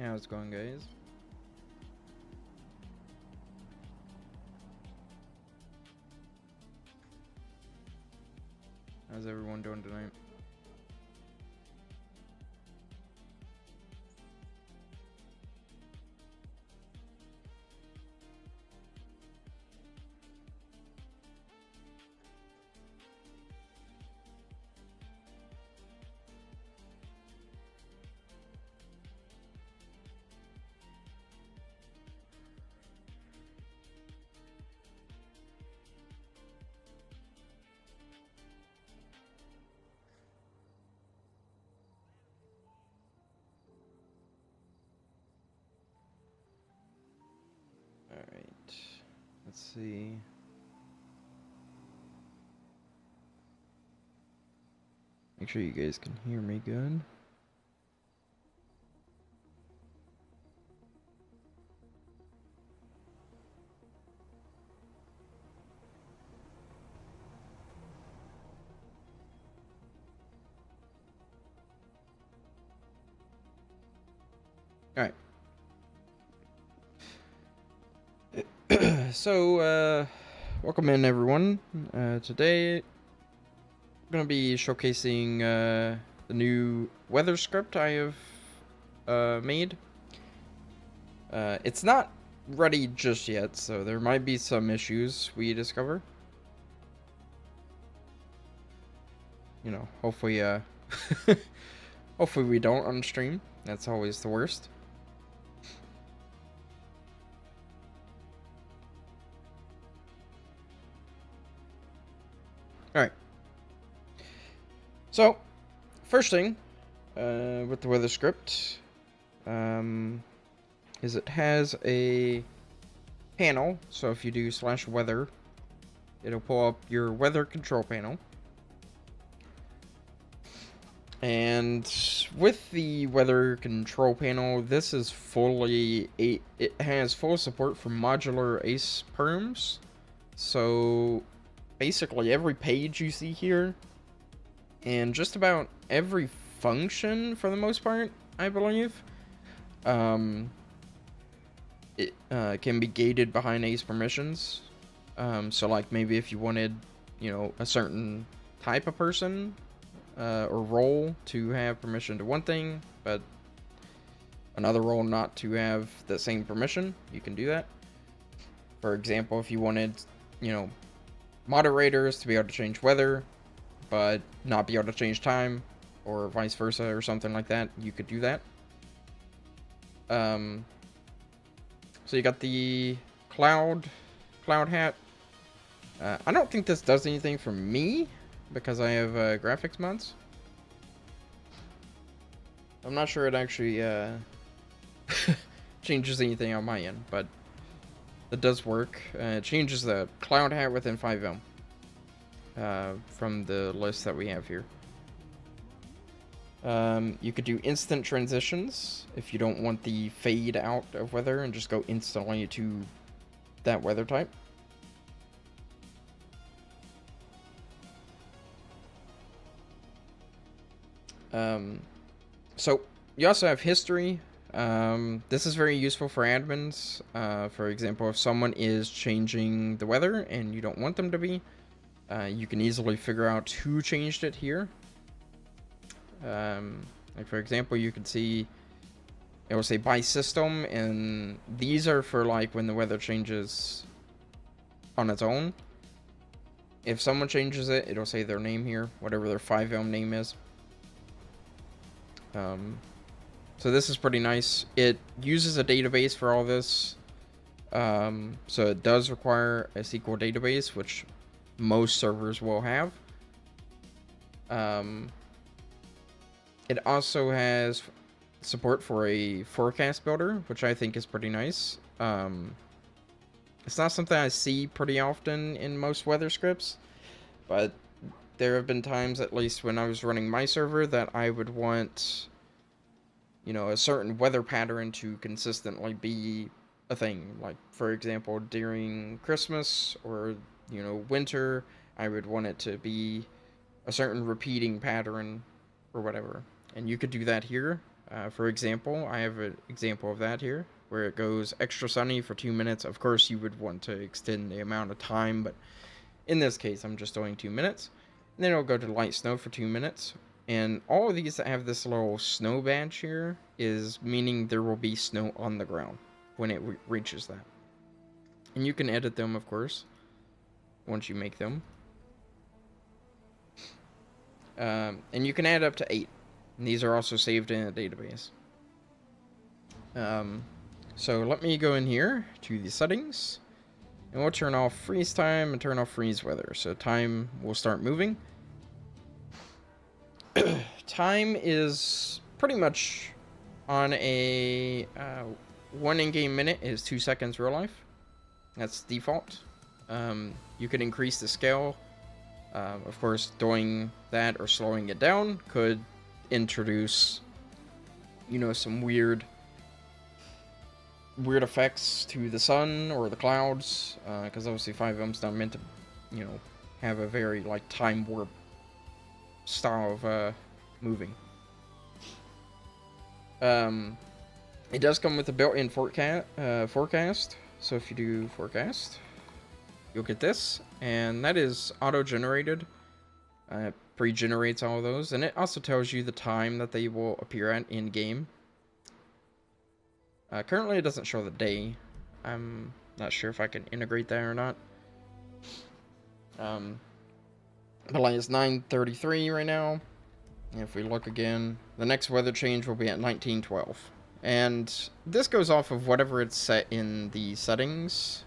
How's it going, guys? How's everyone doing tonight? Alright, let's see. Make sure you guys can hear me good. Alright. So, welcome in, everyone. Today, I'm going to be showcasing the new weather script I have made. It's not ready just yet, so there might be some issues we discover. You know, hopefully, hopefully we don't on stream. That's always the worst. Alright. So, first thing, with the weather script, is it has a panel. So if you do /weather, it'll pull up your weather control panel. And with the weather control panel, this is it has full support for modular ACE perms. So basically every page you see here, and just about every function for the most part, I believe, it can be gated behind ACE permissions. So like maybe if you wanted, a certain type of person or role to have permission to one thing, but another role not to have the same permission, you can do that. For example, if you wanted, moderators to be able to change weather, but not be able to change time, or vice versa, or something like that, you could do that. So you got the cloud hat. I don't think this does anything for me because I have graphics mods. I'm not sure it actually changes anything on my end, but it does work. It changes the cloud hat within 5M from the list that we have here. You could do instant transitions if you don't want the fade out of weather and just go instantly to that weather type. So you also have history. This is very useful for admins. For example, if someone is changing the weather and you don't want them to be, you can easily figure out who changed it here. Like for example, you can see it will say by system, and these are for like when the weather changes on its own. If someone changes it, it'll say their name here, whatever their 5M name is. So this is pretty nice. It uses a database for all this. So it does require a SQL database, which most servers will have. It also has support for a forecast builder, which I think is pretty nice. It's not something I see pretty often in most weather scripts, but there have been times, at least when I was running my server, that I would want, a certain weather pattern to consistently be a thing. Like, for example, during Christmas or, winter, I would want it to be a certain repeating pattern or whatever. And you could do that here. For example, I have an example of that here, where it goes extra sunny for 2 minutes. Of course, you would want to extend the amount of time, but in this case, I'm just doing 2 minutes. And then it'll go to light snow for 2 minutes. And all of these that have this little snow badge here is meaning there will be snow on the ground when it reaches that. And you can edit them, of course, once you make them. And you can add up to 8. And these are also saved in a database. So let me go in here to the settings. And we'll turn off freeze time and turn off freeze weather. So time will start moving. Time is pretty much on a 1 in-game minute is 2 seconds real life. That's default. You can increase the scale. Of course, doing that or slowing it down could introduce, you know, some weird effects to the sun or the clouds, because obviously 5M's not meant to, you know, have a very like time warp style of moving. It does come with a built-in forecast. So if you do forecast, you'll get this, and that is auto-generated. Pre-generates all of those, and it also tells you the time that they will appear at in game. Currently, it doesn't show the day. I'm not sure if I can integrate that or not. But like it's 9:33 right now. And if we look again, the next weather change will be at 19:12. And this goes off of whatever it's set in the settings.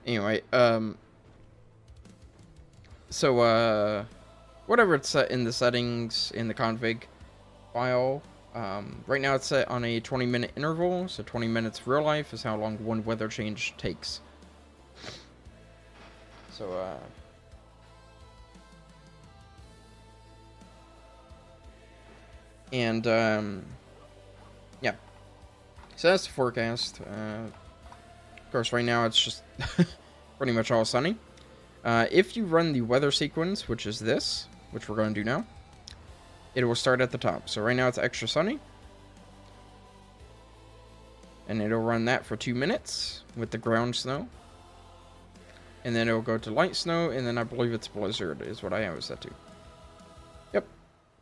Anyway, so whatever it's set in the settings in the config file. Right now it's set on a 20-minute interval, so 20 minutes real life is how long one weather change takes. So yeah. So that's the forecast. Of course, right now it's just pretty much all sunny. If you run the weather sequence, which is this, which we're going to do now, it will start at the top. So right now it's extra sunny. And it'll run that for 2 minutes with the ground snow. And then it'll go to light snow, and then I believe it's blizzard is what I have it set to. Yep.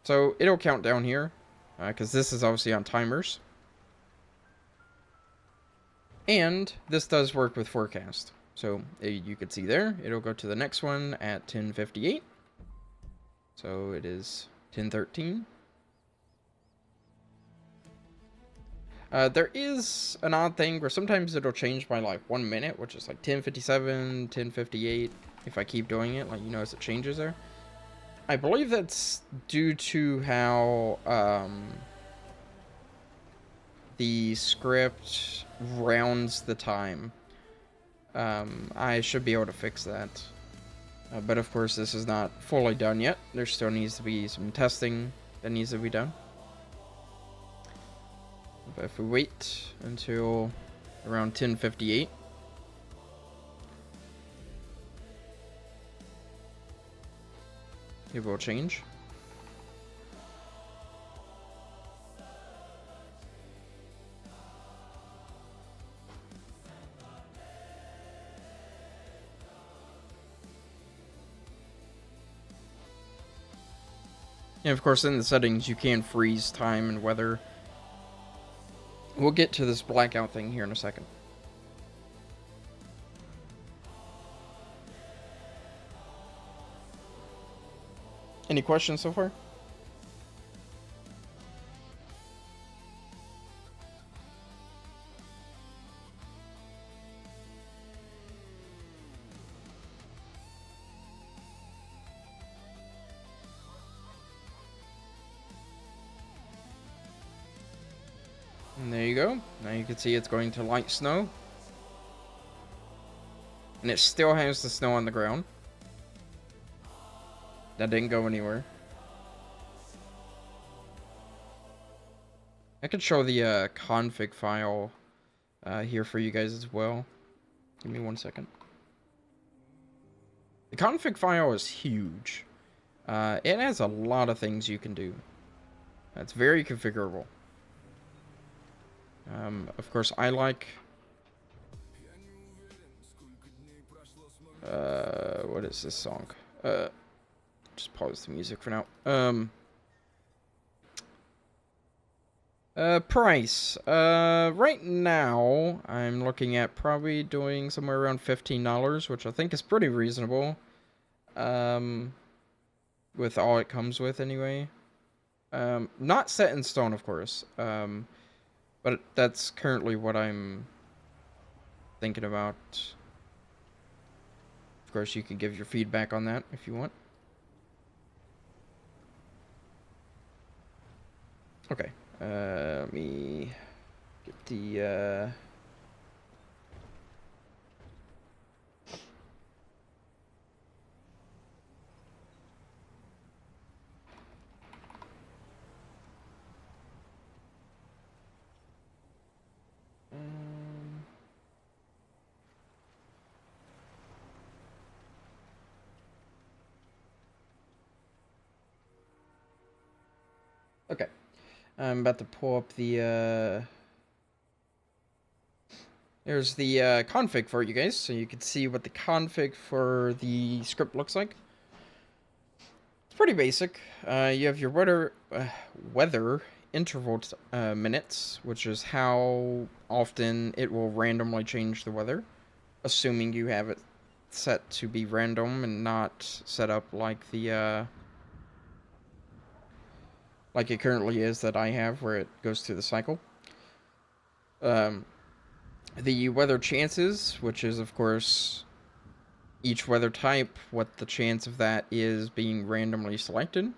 So it'll count down here, because this is obviously on timers. And this does work with forecast. So you can see there, it'll go to the next one at 10:58. So it is 10:13. There is an odd thing where sometimes it'll change by like 1 minute, which is like 10:57, 10:58. If I keep doing it, like you notice it changes there. I believe that's due to how the script rounds the time. I should be able to fix that. But of course, this is not fully done yet. There still needs to be some testing that needs to be done. But if we wait until around 10:58, it will change. And of course, in the settings, you can freeze time and weather. We'll get to this blackout thing here in a second. Any questions so far? And there you go. Now you can see it's going to light snow. And it still has the snow on the ground. That didn't go anywhere. I could show the config file here for you guys as well. Give me 1 second. The config file is huge. It has a lot of things you can do. It's very configurable. Of course, I like... what is this song? Just pause the music for now. Price. Right now, I'm looking at probably doing somewhere around $15, which I think is pretty reasonable. With all it comes with, anyway. Not set in stone, of course. But that's currently what I'm thinking about. Of course, you can give your feedback on that if you want. Okay. Let me get the, okay. I'm about to pull up the, there's the config for it, you guys, so you can see what the config for the script looks like. It's pretty basic. You have your weather interval minutes, which is how often it will randomly change the weather, assuming you have it set to be random and not set up like the like it currently is that I have, where it goes through the cycle. The weather chances, which is of course each weather type, what the chance of that is being randomly selected.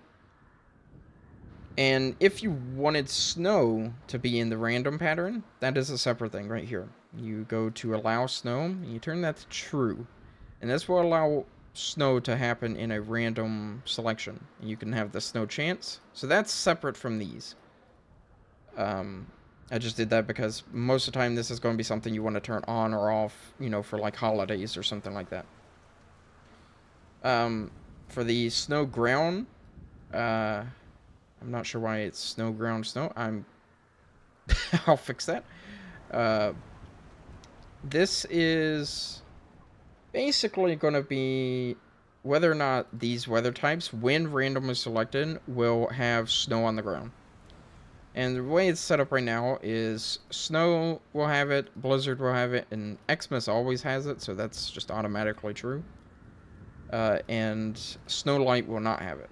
And if you wanted snow to be in the random pattern, that is a separate thing right here. You go to allow snow, and you turn that to true. And this will allow snow to happen in a random selection. And you can have the snow chance. So that's separate from these. I just did that because most of the time this is going to be something you want to turn on or off, you know, for like holidays or something like that. For the snow ground, I'm not sure why it's snow ground snow. I'll fix that. This is basically going to be whether or not these weather types, when randomly selected, will have snow on the ground. And the way it's set up right now is snow will have it, blizzard will have it, and Xmas always has it, so that's just automatically true. And Snowlight will not have it.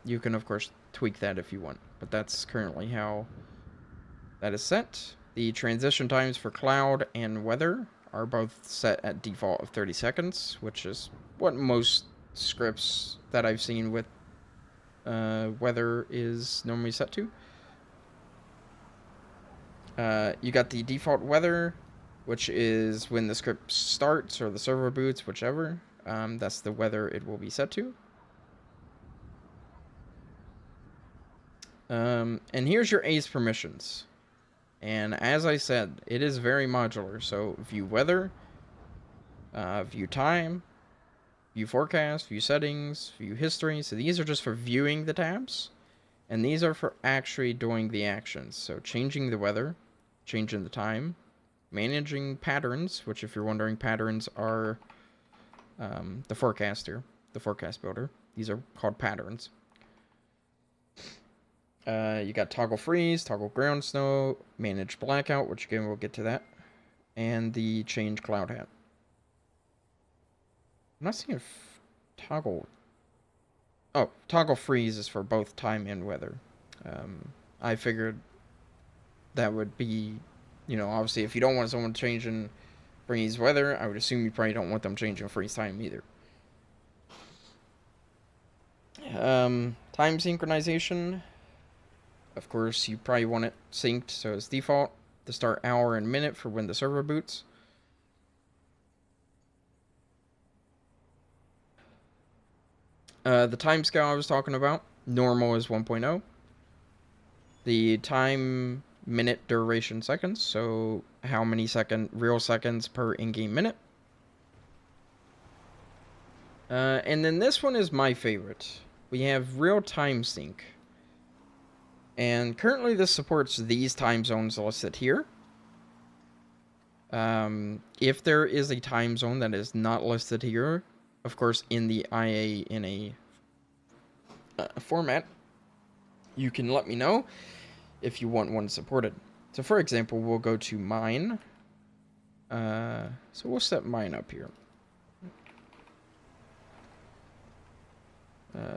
You can, of course, tweak that if you want, but that's currently how that is set. The transition times for cloud and weather are both set at default of 30 seconds, which is what most scripts that I've seen with weather is normally set to. You got the default weather, which is when the script starts or the server boots, whichever. That's the weather it will be set to. And here's your ACE permissions. And as I said, it is very modular. So view weather, view time, view forecast, view settings, view history. So these are just for viewing the tabs. And these are for actually doing the actions. So changing the weather, changing the time, managing patterns, which if you're wondering, patterns are the forecaster, the forecast builder. These are called patterns. You got toggle freeze, toggle ground snow, manage blackout, which again we'll get to that, and the change cloud hat. I'm not seeing toggle. Oh, toggle freeze is for both time and weather. I figured that would be, you know, obviously if you don't want someone changing freeze weather, I would assume you probably don't want them changing freeze time either. Time synchronization. Of course, you probably want it synced, so it's default. The start hour and minute for when the server boots. The time scale I was talking about, normal is 1.0. The time minute duration seconds, so how many real seconds per in-game minute. And then this one is my favorite. We have real time sync. And currently this supports these time zones listed here. If there is a time zone that is not listed here, of course in the IANA format, you can let me know if you want one supported. So for example, we'll go to mine. So we'll set mine up here.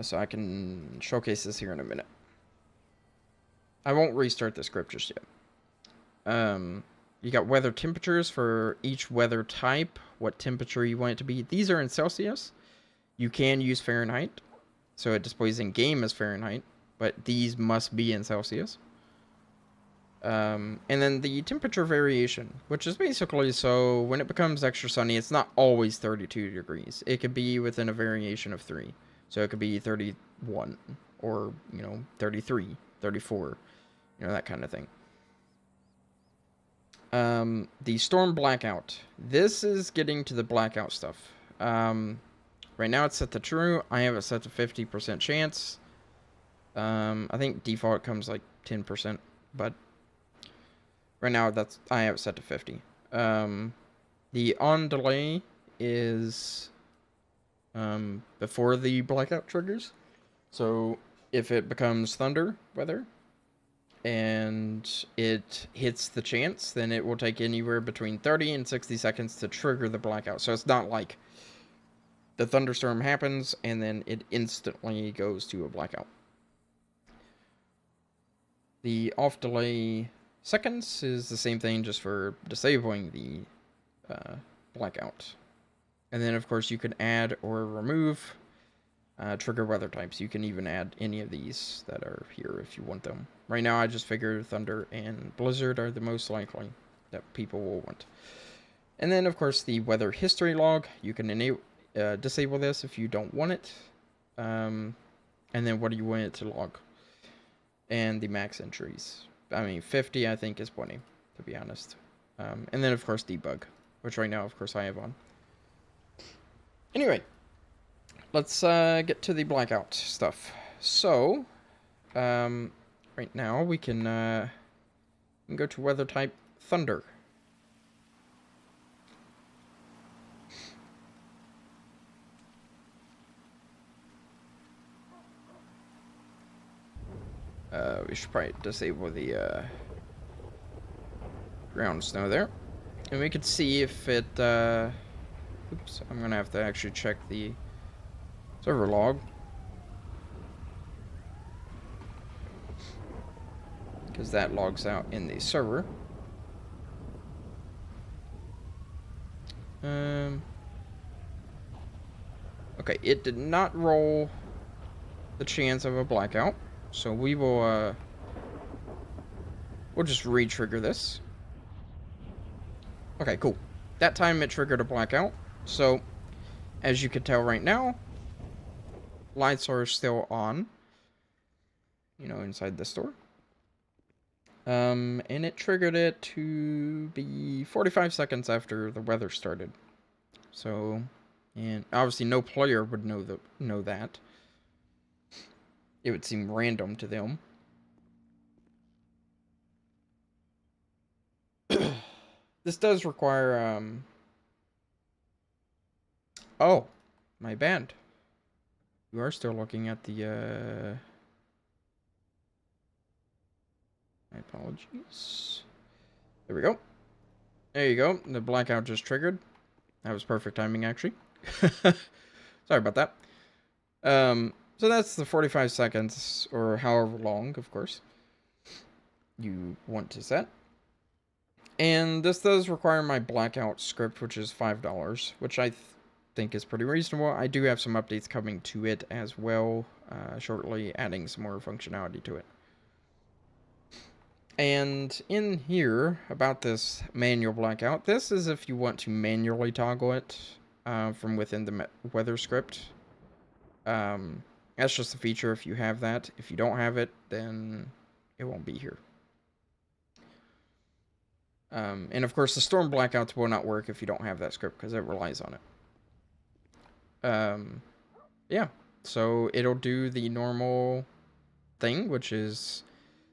So I can showcase this here in a minute. I won't restart the script just yet. You got weather temperatures for each weather type, what temperature you want it to be. These are in Celsius. You can use Fahrenheit, so it displays in game as Fahrenheit, but these must be in Celsius. And then the temperature variation, which is basically so when it becomes extra sunny, it's not always 32 degrees. It could be within a variation of 3. So it could be 31 or, 33, 34, that kind of thing. The storm blackout. This is getting to the blackout stuff. Right now it's set to true. I have it set to 50% chance. I think default comes like 10%, but right now I have it set to 50. The on delay is before the blackout triggers. So if it becomes thunder weather and it hits the chance, then it will take anywhere between 30 and 60 seconds to trigger the blackout. So it's not like the thunderstorm happens and then it instantly goes to a blackout. The off delay seconds is the same thing, just for disabling the blackout. And then of course you can add or remove trigger weather types. You can even add any of these that are here if you want them. Right now I just figure thunder and blizzard are the most likely that people will want. And then of course the weather history log, you can disable this if you don't want it. And then what do you want it to log? And the max entries. I mean 50 I think is plenty, to be honest. And then of course debug, which right now of course I have on. Anyway, let's get to the blackout stuff. So, right now we can go to weather type thunder. We should probably disable the ground snow there, and we could see if it. Oops, I'm gonna have to actually check the server log, because that logs out in the server. Okay, it did not roll the chance of a blackout, so we will we'll just re-trigger this. Okay, cool. That time it triggered a blackout. So, as you can tell right now, lights are still on, inside the store. And it triggered it to be 45 seconds after the weather started. So, and obviously no player would know that. It would seem random to them. This does require, oh, my bad. You are still looking at the, my apologies. There we go. There you go. The blackout just triggered. That was perfect timing, actually. Sorry about that. So that's the 45 seconds, or however long, of course, you want to set. And this does require my blackout script, which is $5, which I think is pretty reasonable. I do have some updates coming to it as well, shortly, adding some more functionality to it. And in here, about this manual blackout, this is if you want to manually toggle it from within the weather script. That's just a feature if you have that. If you don't have it, then it won't be here. And of course, the storm blackouts will not work if you don't have that script, because it relies on it. Yeah, so it'll do the normal thing, which is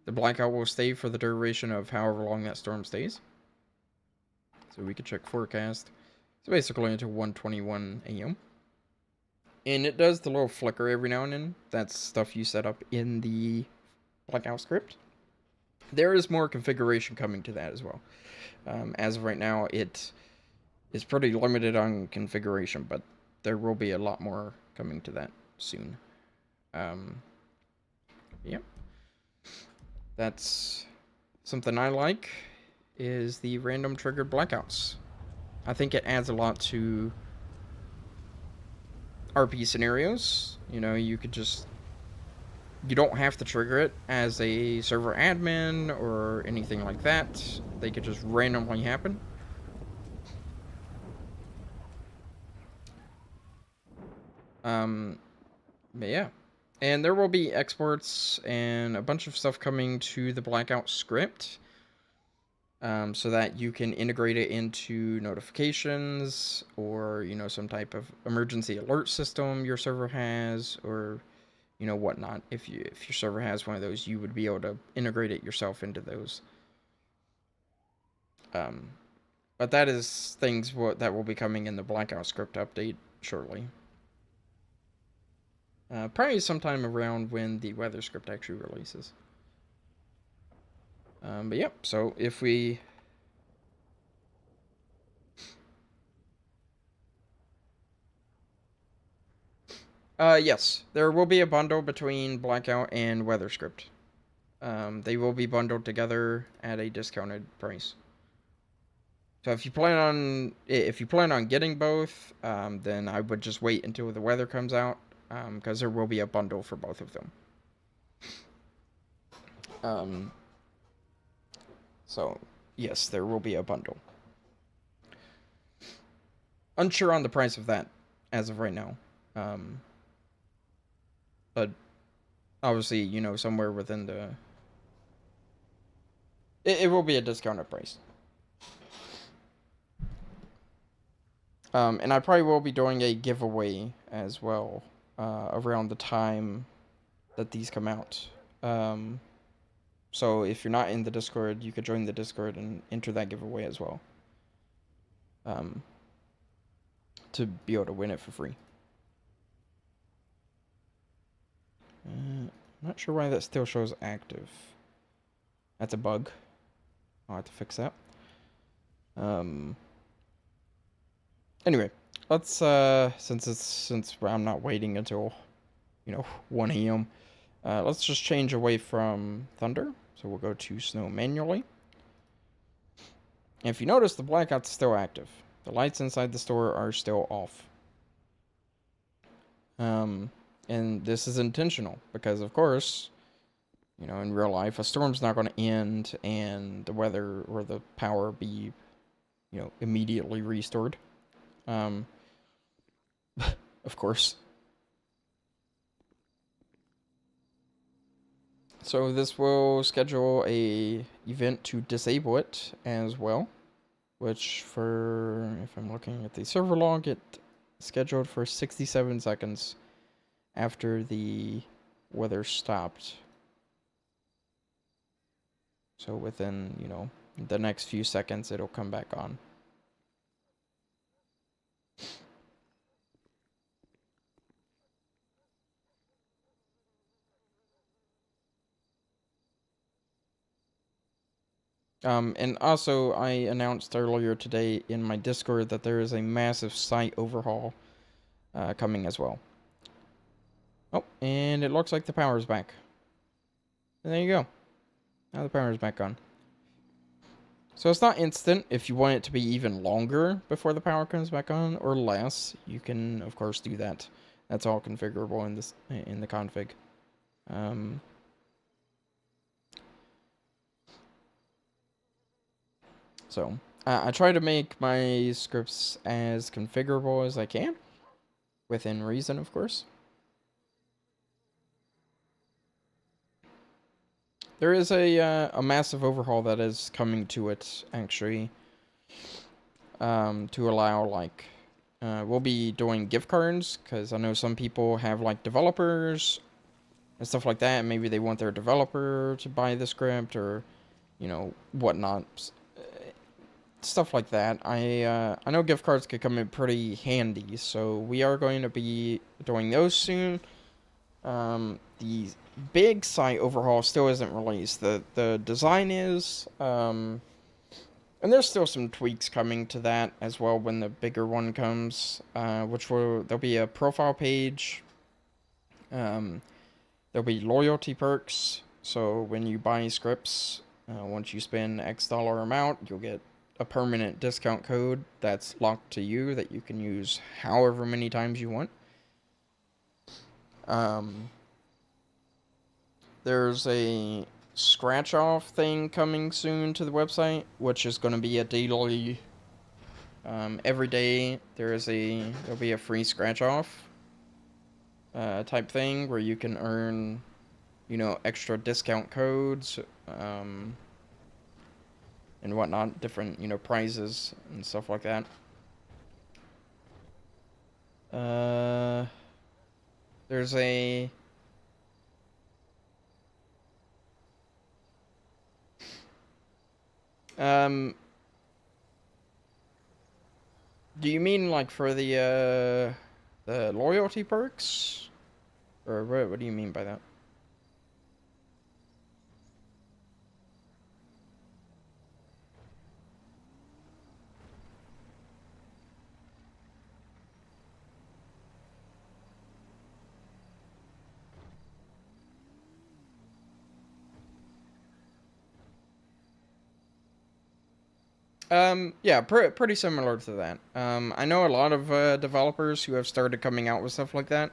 the blackout will stay for the duration of however long that storm stays. So we can check forecast. So basically until 1:21 a.m. And it does the little flicker every now and then. That's stuff you set up in the blackout script. There is more configuration coming to that as well. As of right now, it is pretty limited on configuration, but there will be a lot more coming to that soon. Yeah. That's something I like, is the random triggered blackouts. I think it adds a lot to RP scenarios. You know, you don't have to trigger it as a server admin or anything like that. They could just randomly happen. But yeah. And there will be exports and a bunch of stuff coming to the blackout script. So that you can integrate it into notifications or, you know, some type of emergency alert system your server has, or, you know, whatnot. If your server has one of those, you would be able to integrate it yourself into those. But that is things that will be coming in the blackout script update shortly. Probably sometime around when the weather script actually releases. But yep, so if we... yes, there will be a bundle between blackout and weather script. They will be bundled together at a discounted price. So if you plan on getting both, then I would just wait until the weather comes out, because there will be a bundle for both of them. So yes, there will be a bundle. Unsure on the price of that as of right now. But obviously, you know, somewhere within the... It will be a discounted price. And I probably will be doing a giveaway as well, around the time that these come out. So if you're not in the Discord, you could join the Discord and enter that giveaway as well. To be able to win it for free. I'm not sure why that still shows active. That's a bug. I'll have to fix that. Anyway, let's since I'm not waiting until, you know, 1 a.m. Let's just change away from thunder. So we'll go to snow manually. And if you notice, the blackout's still active. The lights inside the store are still off. And this is intentional because, of course, you know, in real life, a storm's not going to end and the weather or the power be, you know, immediately restored. Of course. So this will schedule a event to disable it as well, which for, if I'm looking at the server log, it scheduled for 67 seconds after the weather stopped. So within, you know, the next few seconds, it'll come back on. And also, I announced earlier today in my Discord that there is a massive site overhaul coming as well. Oh, and it looks like the power's back. And there you go. Now the power's back on. So it's not instant. If you want it to be even longer before the power comes back on, or less, you can, of course, do that. That's all configurable in the config. So I try to make my scripts as configurable as I can, within reason, of course. There is a massive overhaul that is coming to it, actually, to allow, like, We'll be doing gift cards because I know some people have like developers and stuff like that. Maybe they want their developer to buy the script or, whatnot, stuff like that. I know gift cards could come in pretty handy, so we are going to be doing those soon. The big site overhaul still isn't released. The design is, and there's still some tweaks coming to that as well when the bigger one comes, there'll be a profile page. There'll be loyalty perks. So when you buy scripts, once you spend X dollar amount, you'll get a permanent discount code that's locked to you that you can use however many times you want. There's a scratch off thing coming soon to the website, which is going to be a daily. Every day there'll be a free scratch off type thing where you can earn, extra discount codes and whatnot, different prizes and stuff like that. There's a do you mean like for the loyalty perks? Or what do you mean by that? Yeah, pretty similar to that. I know a lot of developers who have started coming out with stuff like that.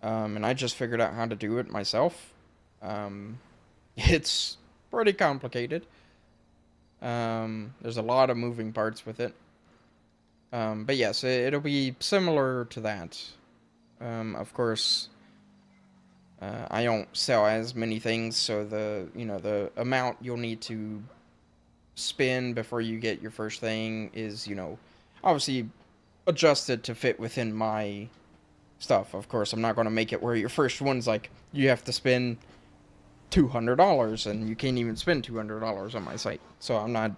And I just figured out how to do it myself. It's pretty complicated. There's a lot of moving parts with it. But yes, it'll be similar to that. Of course, I don't sell as many things, so the amount you'll need to spend before you get your first thing is, obviously adjusted to fit within my stuff. Of course, I'm not going to make it where your first one's like you have to spend $200 and you can't even spend $200 on my site. So I'm not,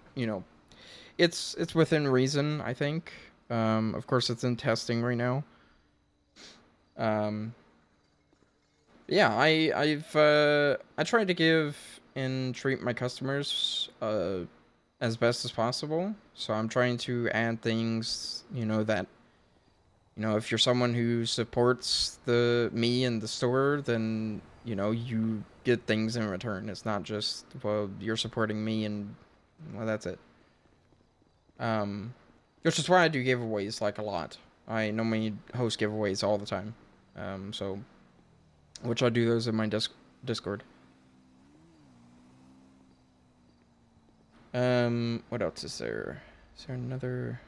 it's within reason, I think. Of course, it's in testing right now. Yeah, I try to give and treat my customers as best as possible. So I'm trying to add things, that if you're someone who supports me and the store, then you get things in return. It's not just, well, you're supporting me and, well, that's it. Which is why I do giveaways like a lot. I normally host giveaways all the time. Which I do those in my Discord. What else is there? Is there another?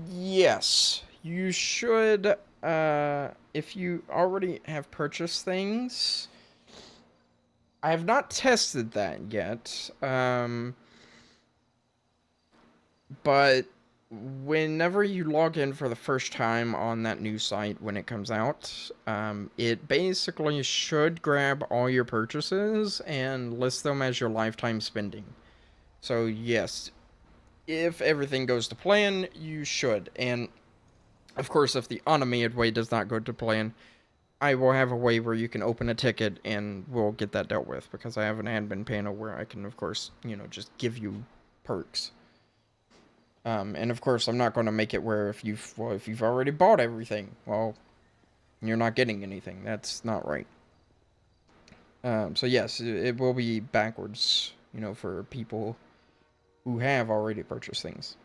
Yes. You should, if you already have purchased things. I have not tested that yet. But whenever you log in for the first time on that new site when it comes out, it basically should grab all your purchases and list them as your lifetime spending. So yes, if everything goes to plan, you should. And of course, if the automated way does not go to plan, I will have a way where you can open a ticket and we'll get that dealt with, because I have an admin panel where I can, of course, just give you perks. And of course, I'm not going to make it where if you've already bought everything, well, you're not getting anything. That's not right. So yes, it will be backwards, for people who have already purchased things.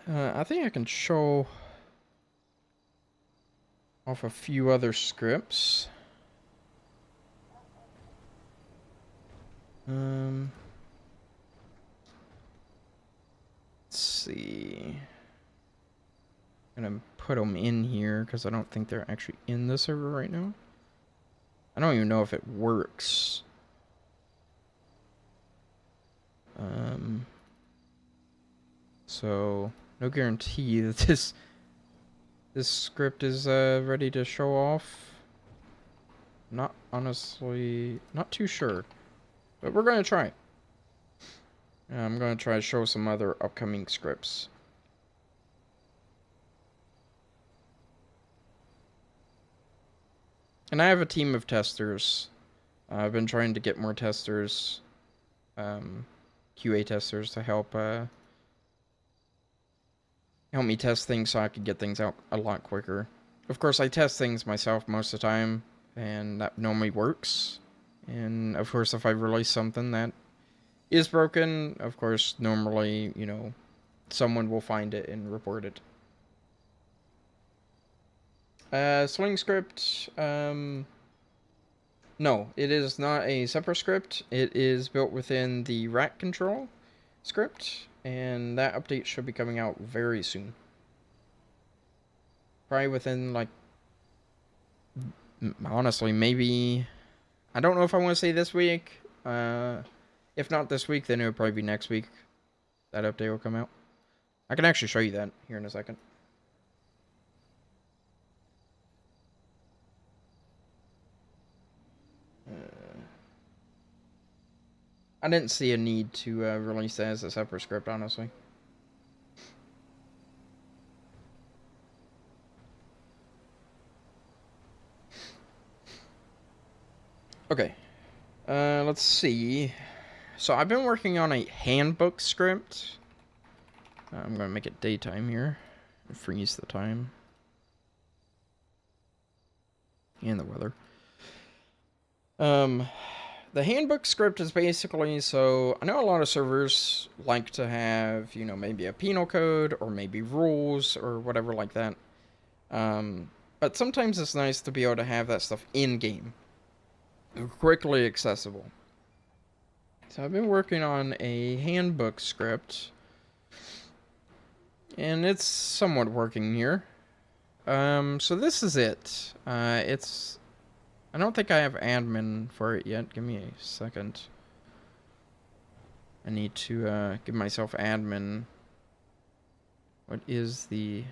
I think I can show off a few other scripts. Let's see. I'm gonna put them in here because I don't think they're actually in the server right now. I don't even know if it works. So no guarantee that this script is ready to show off. Not honestly, not too sure, but we're gonna try. I'm gonna try to show some other upcoming scripts. And I have a team of testers. I've been trying to get more testers, QA testers, to help me test things so I could get things out a lot quicker. Of course, I test things myself most of the time, and that normally works. And of course, if I release something that is broken, of course, normally, you know, someone will find it and report it. Swing script, no, it is not a separate script. It is built within the rat control script, and that update should be coming out very soon. Probably within, like, honestly, maybe, I don't know if I want to say this week. If not this week, then it would probably be next week that update will come out. I can actually show you that here in a second. I didn't see a need to release that as a separate script, honestly. Okay, let's see. So I've been working on a handbook script. I'm going to make it daytime here and freeze the time and the weather. The handbook script is basically, so I know a lot of servers like to have, you know, maybe a penal code or maybe rules or whatever like that. But sometimes it's nice to be able to have that stuff in-game, quickly accessible. So I've been working on a handbook script, and it's somewhat working here. So this is it. I don't think I have admin for it yet. Give me a second. I need to give myself admin. What is the...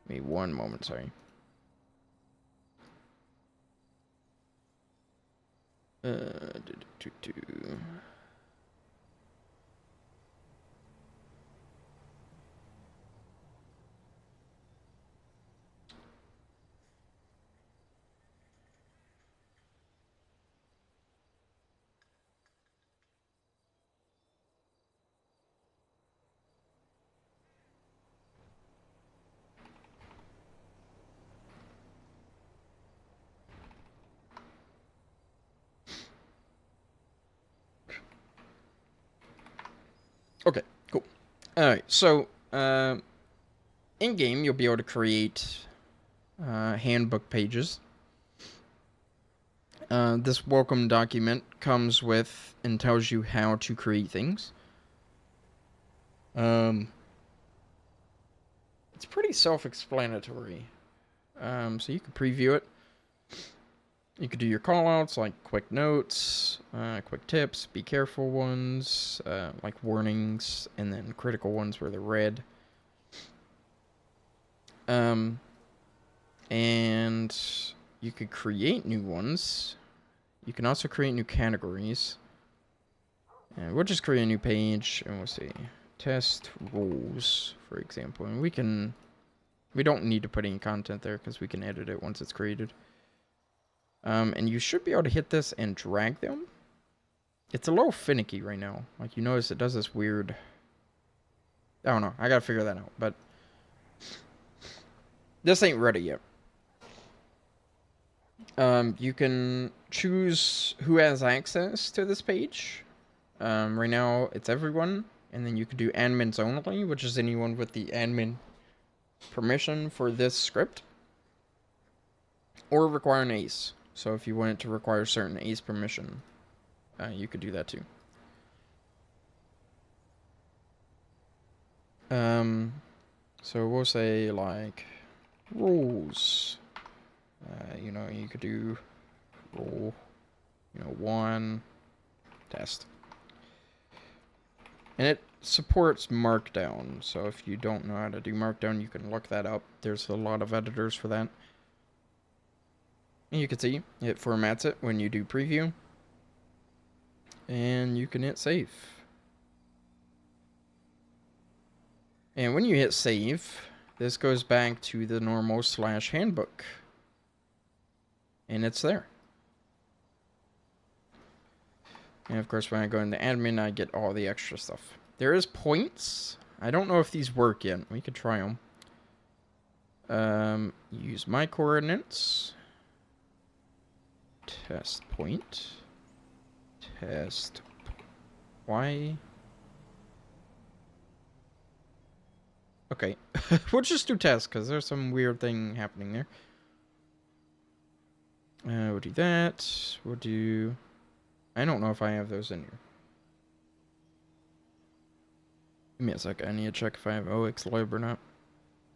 Give me one moment, sorry. Okay, cool. Alright, so, in-game, you'll be able to create handbook pages. This welcome document comes with and tells you how to create things. It's pretty self-explanatory. So you can preview it. You could do your callouts, like quick notes, quick tips, be careful ones, like warnings, and then critical ones where they're red. And you could create new ones. You can also create new categories. And we'll just create a new page, and we'll see. Test rules, for example. And we don't need to put any content there because we can edit it once it's created. And you should be able to hit this and drag them. It's a little finicky right now. Like, you notice it does this weird... I don't know. I gotta figure that out. But this ain't ready yet. You can choose who has access to this page. Right now, it's everyone. And then you can do admins only, which is anyone with the admin permission for this script. Or require an ace. So if you wanted to require certain ace permission, you could do that too. So we'll say, like, rules. You know, you could do roll, you know, 1 test. And it supports Markdown, so if you don't know how to do Markdown, you can look that up. There's a lot of editors for that. And you can see it formats it when you do preview. And you can hit save. And when you hit save, this goes back to the normal /handbook. And it's there. And of course, when I go into admin, I get all the extra stuff. There is points. I don't know if these work yet. We could try them. Use my coordinates. Test point. Test. Why? Okay. We'll just do test, because there's some weird thing happening there. We'll do that. We'll do... I don't know if I have those in here. Give me a sec. I need to check if I have oxlib or not.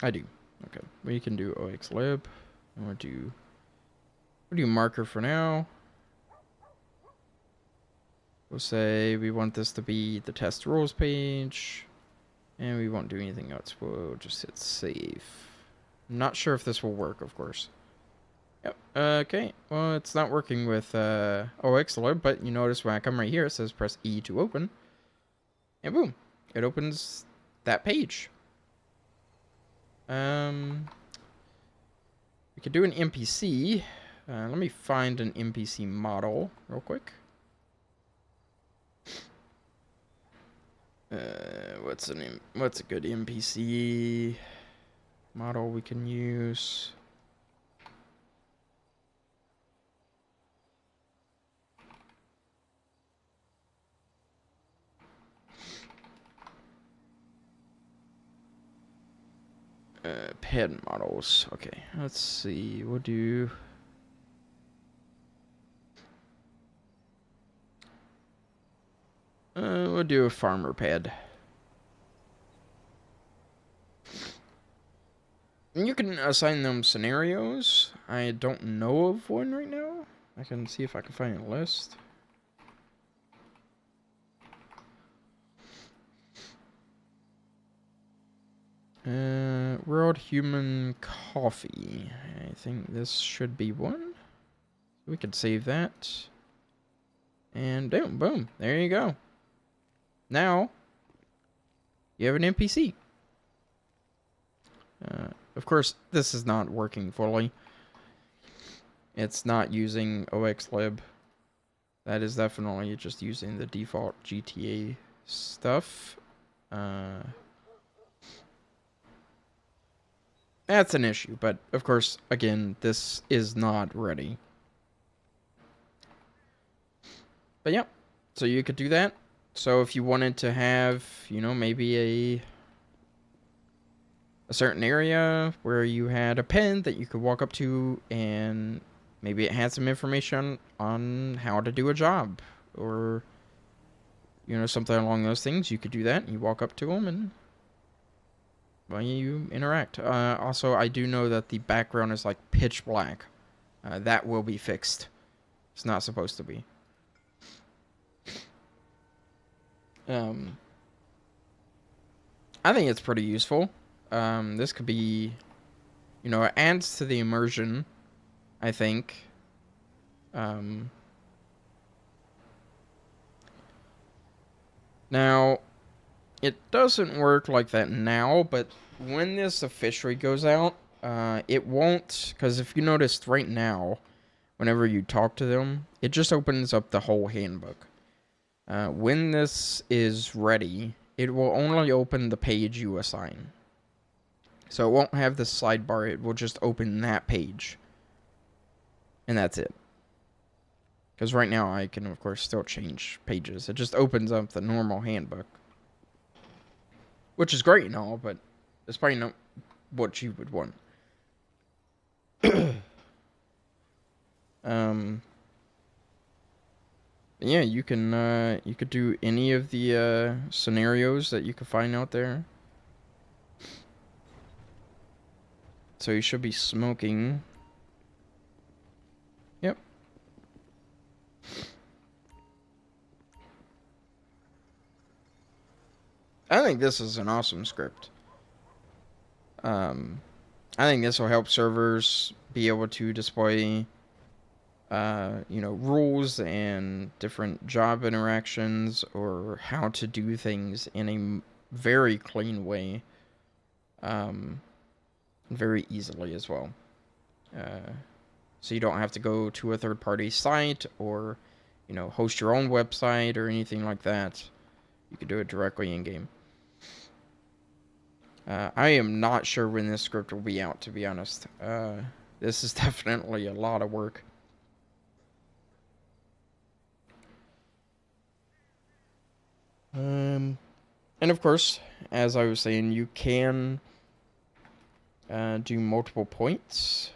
I do. Okay. We can do oxlib. And we'll do marker for now. We'll say we want this to be the test rules page. And we won't do anything else. We'll just hit save. I'm not sure if this will work, of course. Yep. Okay. Well, it's not working with oxlib, but you notice when I come right here, it says press E to open. And boom. It opens that page. We could do an NPC. Let me find an NPC model real quick. What's a good NPC model we can use? Pet models. Okay, let's see. We'll do... we'll do a farmer ped. You can assign them scenarios. I don't know of one right now. I can see if I can find a list. World Human Coffee. I think this should be one. We could save that. And boom, boom. There you go. Now, you have an NPC. Of course, this is not working fully. It's not using oxlib. That is definitely just using the default GTA stuff. That's an issue, but of course, again, this is not ready. But yeah, so you could do that. So if you wanted to have, you know, maybe a certain area where you had a pen that you could walk up to and maybe it had some information on how to do a job or, you know, something along those things, you could do that. You walk up to them and, well, you interact. Also, I do know that the background is like pitch black. That will be fixed. It's not supposed to be. I think it's pretty useful. This could be, you know, it adds to the immersion, I think. Now, it doesn't work like that now, but when this officially goes out, it won't, because if you noticed right now, whenever you talk to them, it just opens up the whole handbook. When this is ready, it will only open the page you assign. So it won't have the sidebar, it will just open that page. And that's it. Because right now I can, of course, still change pages. It just opens up the normal handbook. Which is great and all, but it's probably not what you would want. Yeah, you could do any of the scenarios that you could find out there. So you should be smoking. I think this is an awesome script. I think this will help servers be able to display, rules and different job interactions or how to do things in a very clean way, very easily as well. So you don't have to go to a third-party site or, host your own website or anything like that. You can do it directly in-game. I am not sure when this script will be out, to be honest. This is definitely a lot of work. And of course, as I was saying, you can do multiple points.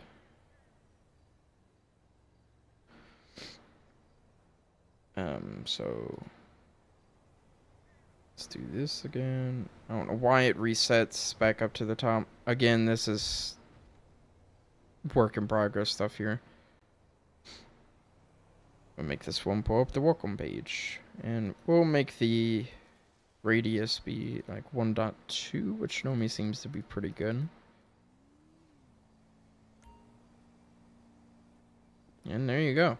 So let's do this again. I don't know why it resets back up to the top. Again, this is work in progress stuff here. We'll make this one pull up the welcome page. And we'll make the radius be like 1.2, which normally seems to be pretty good. And there you go.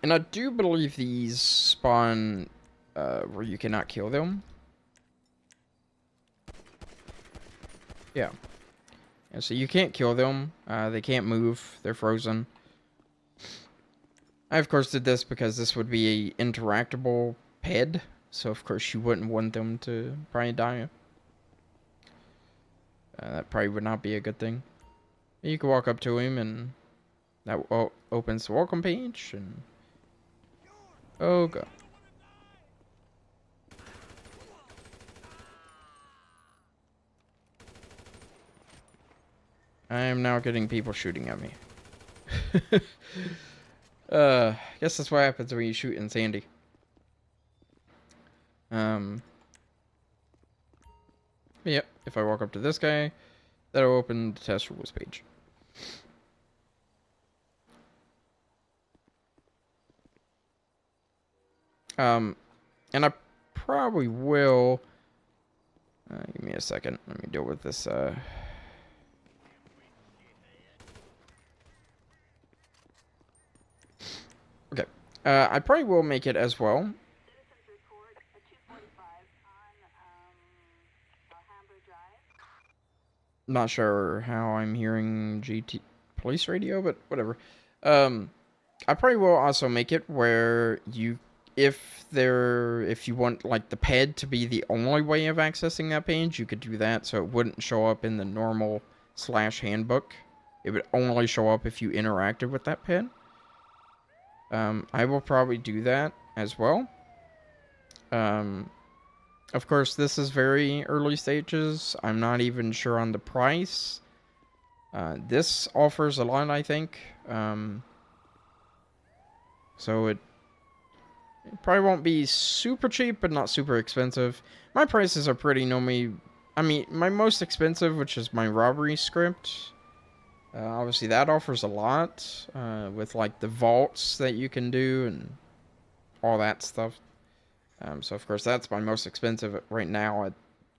And I do believe these spawn where you cannot kill them. Yeah. And so you can't kill them. They can't move. They're frozen. I, of course, did this because this would be a interactable ped. So, of course, you wouldn't want them to probably die. That probably would not be a good thing. You can walk up to him and that opens the welcome page. And oh, God. I am now getting people shooting at me. Guess that's what happens when you shoot in Sandy. Yep, if I walk up to this guy, that'll open the test rules page. And I probably will... give me a second. Let me deal with this, Okay. I probably will make it as well. Not sure how I'm hearing GT police radio, but whatever. I probably will also make it where if you want like the ped to be the only way of accessing that page, you could do that so it wouldn't show up in the normal /handbook. It would only show up if you interacted with that ped. I will probably do that as well. Of course, this is very early stages. I'm not even sure on the price. This offers a lot, I think. So it probably won't be super cheap, but not super expensive. My prices are pretty normally... I mean, my most expensive, which is my robbery script... obviously, that offers a lot, with, like, the vaults that you can do and all that stuff. So, of course, that's my most expensive right now at,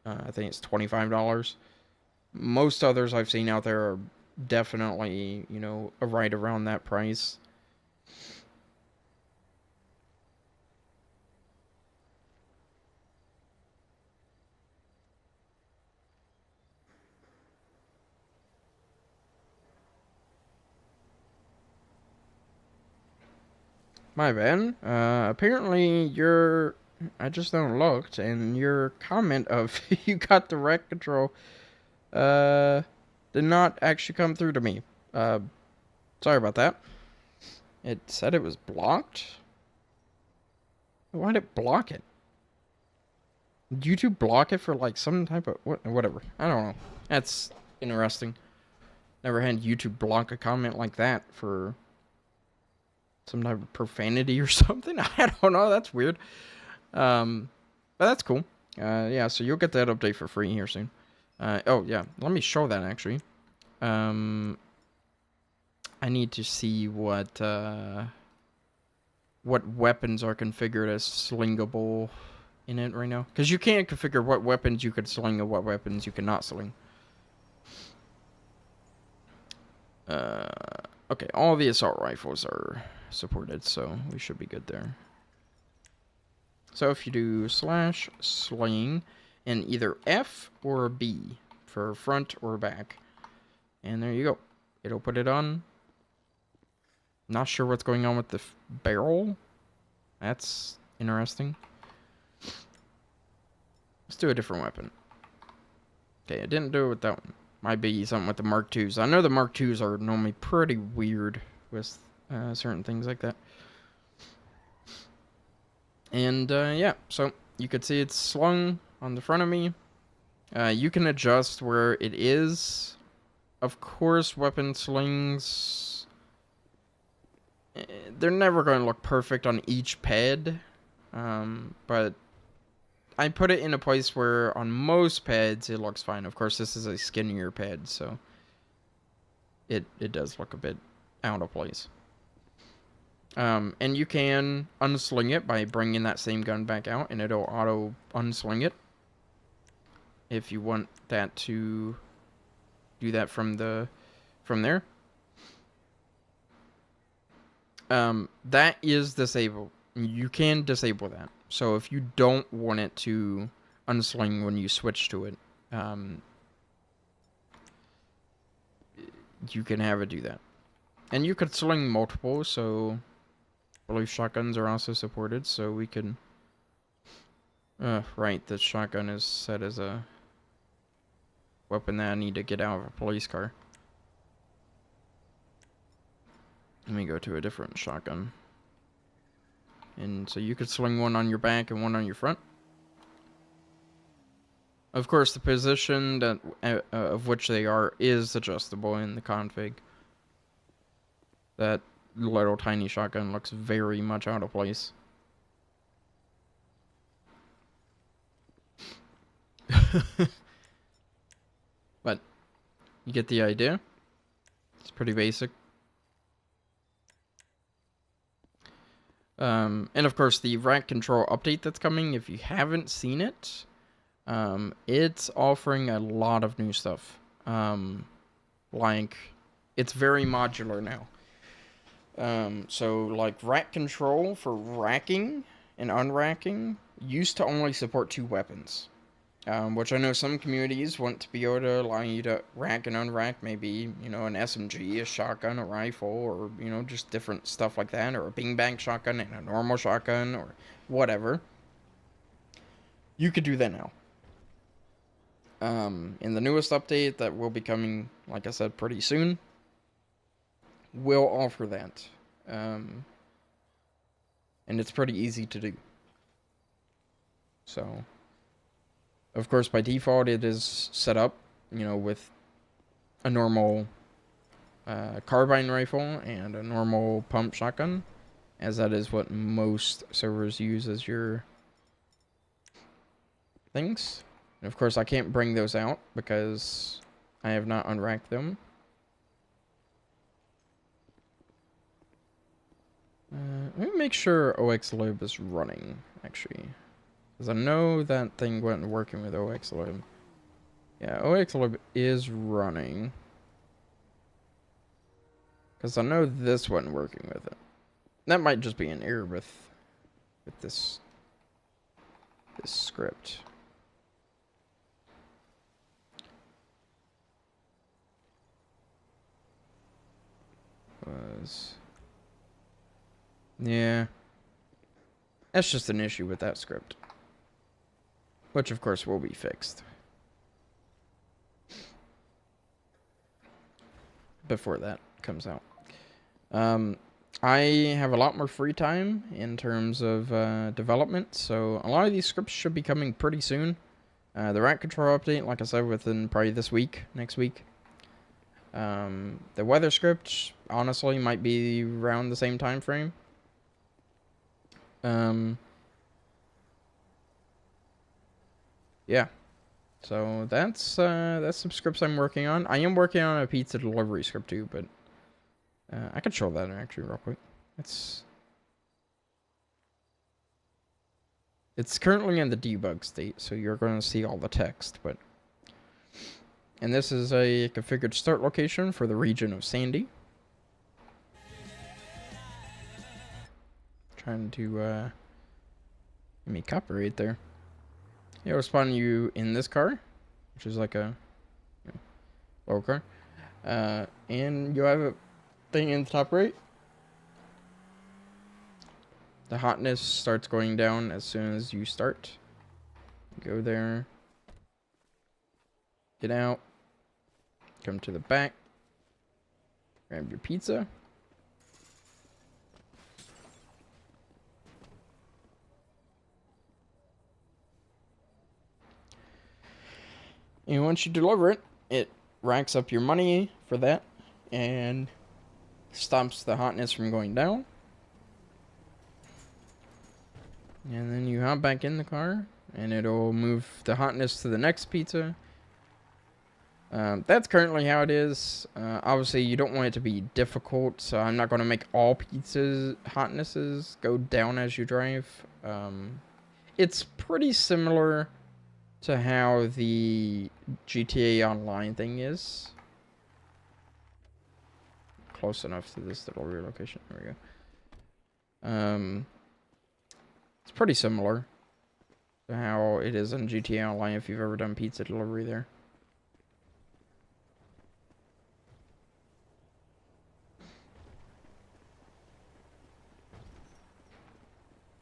I think it's $25. Most others I've seen out there are definitely, right around that price. My bad. Apparently I just don't looked, and your comment of you got the wreck control, did not actually come through to me. Sorry about that. It said it was blocked? Why'd it block it? Did YouTube block it for, like, some type of... whatever. I don't know. That's interesting. Never had YouTube block a comment like that for... some type of profanity or something. I don't know. That's weird. But that's cool. Yeah, so you'll get that update for free here soon. Oh, yeah. Let me show that, actually. I need to see what weapons are configured as slingable in it right now. Because you can't configure what weapons you could sling and what weapons you cannot sling. Okay, all the assault rifles are supported, so we should be good there. So if you do / sling and either F or B for front or back, and there you go. It'll put it on. Not sure what's going on with the barrel. That's interesting. Let's do a different weapon. Okay, I didn't do it with that one. Might be something with the Mark IIs. I know the Mark IIs are normally pretty weird with certain things like that. And yeah, so you could see it's slung on the front of me. You can adjust where it is. Of course, weapon slings, they're never going to look perfect on each pad. But I put it in a place where on most pads it looks fine. Of course, this is a skinnier pad, so it does look a bit out of place. And you can unsling it by bringing that same gun back out, and it'll auto unsling it if you want that to do that from there. That is disabled. You can disable that. So if you don't want it to unsling when you switch to it, you can have it do that. And you could sling multiple, so I believe shotguns are also supported, so we could... right, the shotgun is set as a weapon that I need to get out of a police car. Let me go to a different shotgun. And so you could sling one on your back and one on your front. Of course, the position that of which they are is adjustable in the config. That little tiny shotgun looks very much out of place. But you get the idea. It's pretty basic. And of course, the rack control update that's coming, if you haven't seen it, it's offering a lot of new stuff. Like, it's very modular now. So, like, rack control for racking and unracking used to only support 2 weapons. Which I know some communities want to be able to allow you to rack and unrack maybe, you know, an SMG, a shotgun, a rifle, or, you know, just different stuff like that, or a beanbag shotgun and a normal shotgun, or whatever. You could do that now. In the newest update that will be coming, like I said, pretty soon, will offer that. And it's pretty easy to do. So... Of course, by default, it is set up, you know, with a normal carbine rifle and a normal pump shotgun, as that is what most servers use as your things. And of course, I can't bring those out because I have not unracked them. Let me make sure OXLib is running, actually. Because I know that thing wasn't working with OXLib. Yeah, OXLib is running. Because I know this wasn't working with it. That might just be an error with this script. Yeah. That's just an issue with that script. Which, of course, will be fixed. Before that comes out. I have a lot more free time in terms of development, so a lot of these scripts should be coming pretty soon. The rack control update, like I said, within probably this week, next week. The weather script, honestly, might be around the same time frame. Yeah, so that's some scripts I'm working on. I am working on a pizza delivery script too, but I could show that actually real quick. It's It's currently in the debug state, so you're going to see all the text, but... And this is a configured start location for the region of Sandy. Trying to, give me copyright there. It'll spawn you in this car, which is like a low car. And you have a thing in the top right. The hotness starts going down as soon as you start. Go there. Get out. Come to the back. Grab your pizza. And once you deliver it, it racks up your money for that and stops the hotness from going down. And then you hop back in the car and it'll move the hotness to the next pizza. That's currently how it is. Obviously, you don't want it to be difficult, so I'm not going to make all pizzas hotnesses go down as you drive. It's pretty similar to how the GTA Online thing is. Close enough to this little relocation. There we go. It's pretty similar to how it is in GTA Online if you've ever done pizza delivery there.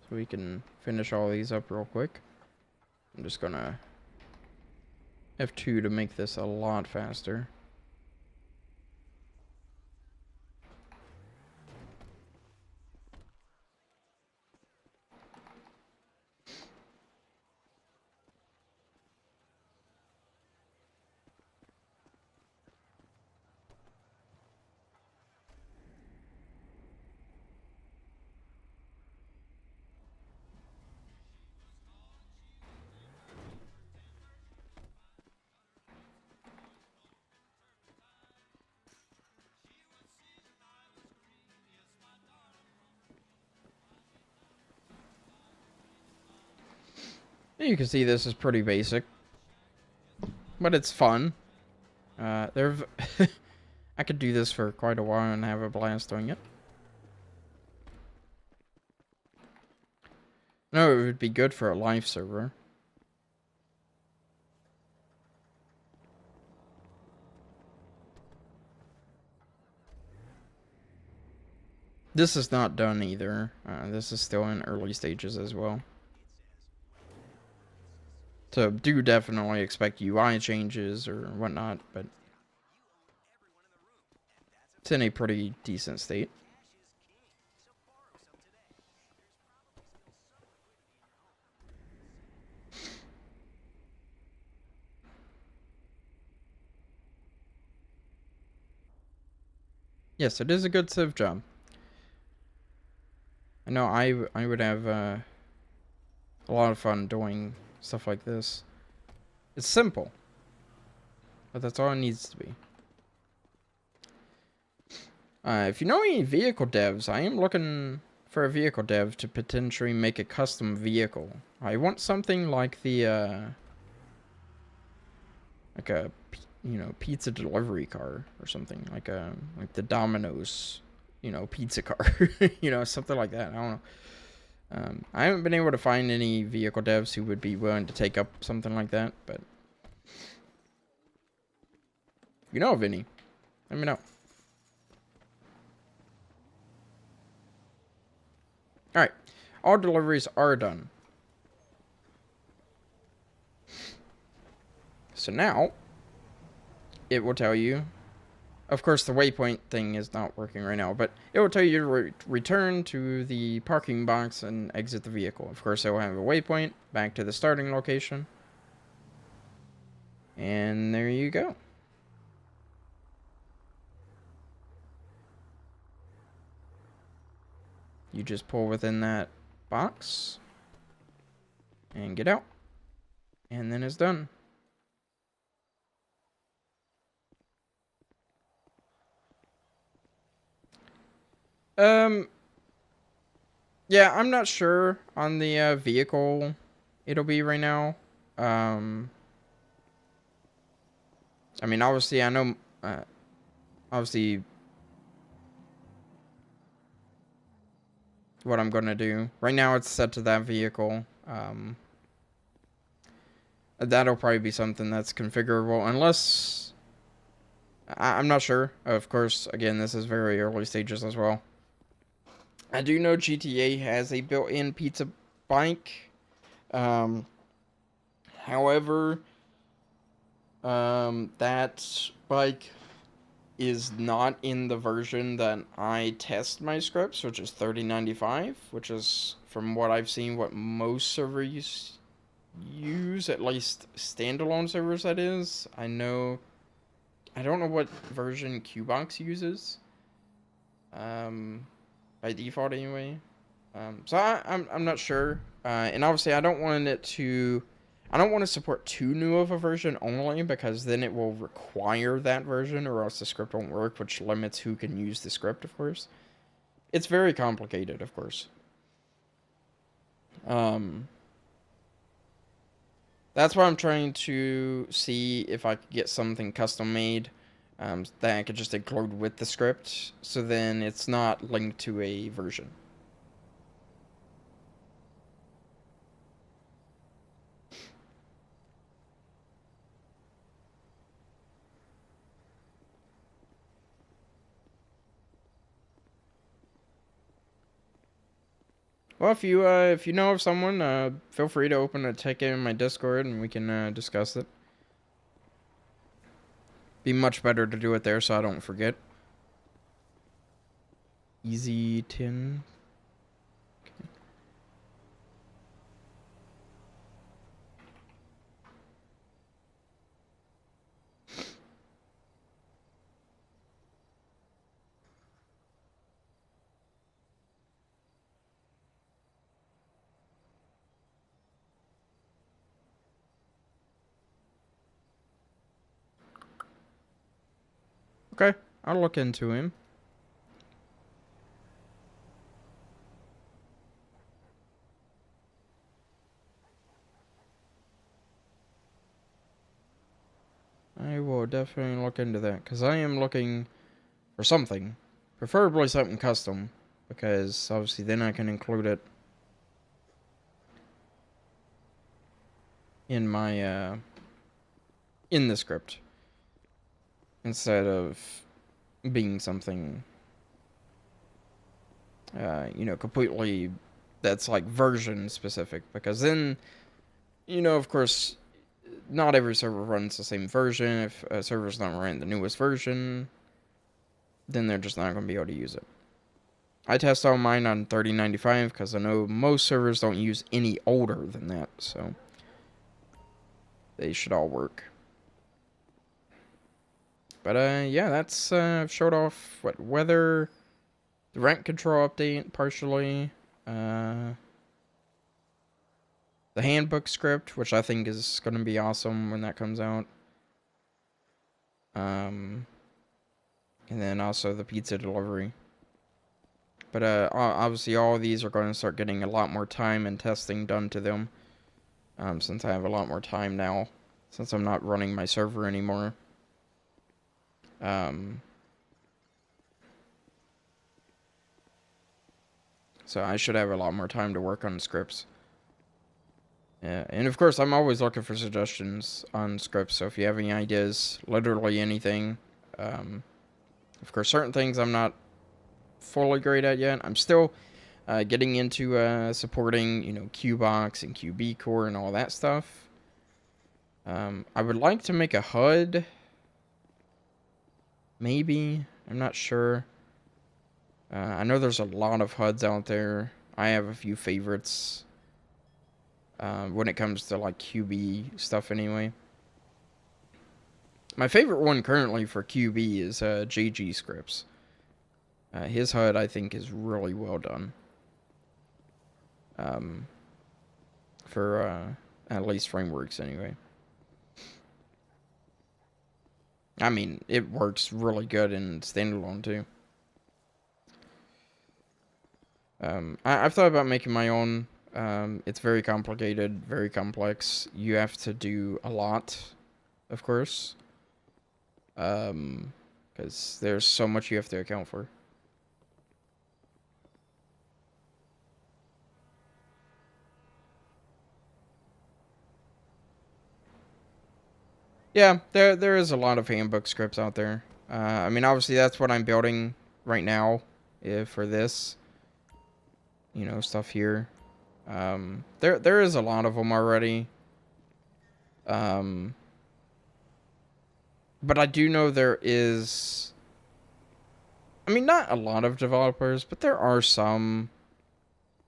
So we can finish all these up real quick. I'm just gonna F2 to make this a lot faster. You can see this is pretty basic, but it's fun. I could do this for quite a while and have a blast doing it. No, it would be good for a live server. This is not done either. This is still in early stages as well. So do definitely expect UI changes or whatnot, but it's in a pretty decent state. Yes, it is a good civ job. I know I would have a lot of fun doing stuff like this. It's simple, but that's all it needs to be. If you know any vehicle devs, I am looking for a vehicle dev to potentially make a custom vehicle. I want something like the like a pizza delivery car or something, like the Domino's pizza car. Something like that. I don't know. I haven't been able to find any vehicle devs who would be willing to take up something like that, but if you know of any, let me know. Alright, all deliveries are done. So now, it will tell you, of course the waypoint thing is not working right now, but it will tell you to return to the parking box and exit the vehicle. Of course it will have a waypoint back to the starting location. And there you go. You just pull within that box and get out, and then it's done. Yeah, I'm not sure on the vehicle it'll be right now. I mean, obviously, I know, obviously, what I'm gonna do. Right now, it's set to that vehicle. That'll probably be something that's configurable, unless... I'm not sure. Of course, again, this is very early stages as well. I do know GTA has a built-in pizza bike. However, that bike is not in the version that I test my scripts, which is 3095, which is, from what I've seen, what most servers use, at least standalone servers, that is. I don't know what version Qbox uses, by default anyway. So I'm not sure, and obviously I don't want to support too new of a version only, because then it will require that version, or else the script won't work, which limits who can use the script, of course. It's very complicated, of course. That's why I'm trying to see if I could get something custom made, that I could just include with the script, so then it's not linked to a version. Well, if you know of someone, feel free to open a ticket in my Discord and we can discuss it. Be much better to do it there so I don't forget. Easy tin. Okay, I'll look into him. I will definitely look into that, because I am looking for something. Preferably something custom, because obviously then I can include it in my, in the script, instead of being something, completely, that's like version specific, because then, of course, not every server runs the same version. If a server's not running the newest version, then they're just not going to be able to use it. I test all mine on 3095 because I know most servers don't use any older than that, so they should all work. But yeah, that's showed off what weather, the rank control update partially, the handbook script, which I think is going to be awesome when that comes out. And then also the pizza delivery. But obviously all of these are going to start getting a lot more time and testing done to them, since I have a lot more time now, since I'm not running my server anymore. So I should have a lot more time to work on scripts. Yeah, and of course, I'm always looking for suggestions on scripts, so if you have any ideas, literally anything. Of course, certain things I'm not fully great at yet. I'm still getting into supporting, Qbox and QB core and all that stuff. I would like to make a HUD. Maybe. I'm not sure. I know there's a lot of HUDs out there. I have a few favorites. When it comes to like QB stuff anyway. My favorite one currently for QB is JG Scripts. His HUD I think is really well done. For at least frameworks anyway. I mean, it works really good in standalone too. I've thought about making my own It's very complicated, very complex. You have to do a lot, of course, because there's so much you have to account for. Yeah, there is a lot of handbook scripts out there. I mean, obviously that's what I'm building right now, for this, stuff here. There is a lot of them already. Um, but I do know there is. I mean, not a lot of developers, but there are some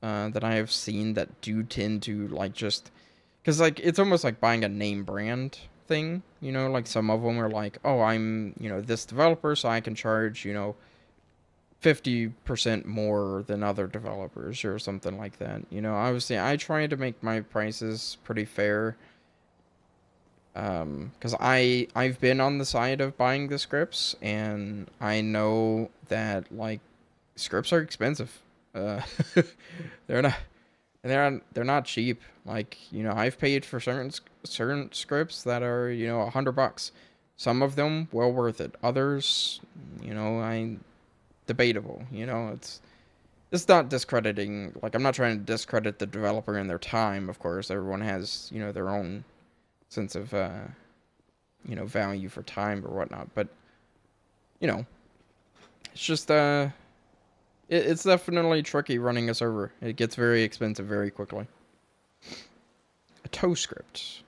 that I have seen that do tend to like just because like it's almost like buying a name brand thing. Like some of them are like, oh, I'm this developer, so I can charge 50% more than other developers or something like that. Obviously I try to make my prices pretty fair. Because I've been on the side of buying the scripts, and I know that like scripts are expensive. Uh, they're not they're not cheap. Like I've paid for certain scripts that are $100. Some of them well worth it. Others, I debatable. It's not discrediting. Like I'm not trying to discredit the developer and their time. Of course, everyone has their own sense of value for time or whatnot. But it's just it's definitely tricky running a server. It gets very expensive very quickly. A tow script,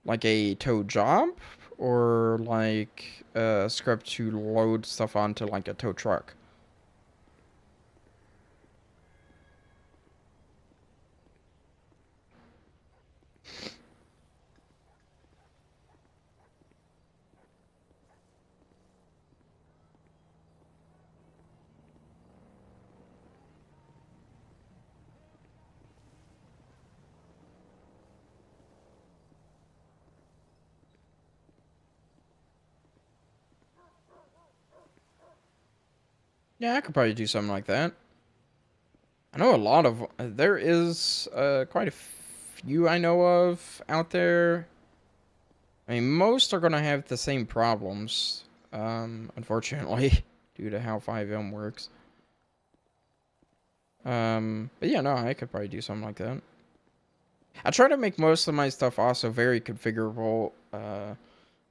like a tow job, or like a script to load stuff onto like a tow truck. Yeah, I could probably do something like that. I know a lot of there is quite a few I know of out there. I mean, most are gonna have the same problems, unfortunately, due to how 5M works. But yeah, no, I could probably do something like that. I try to make most of my stuff also very configurable. I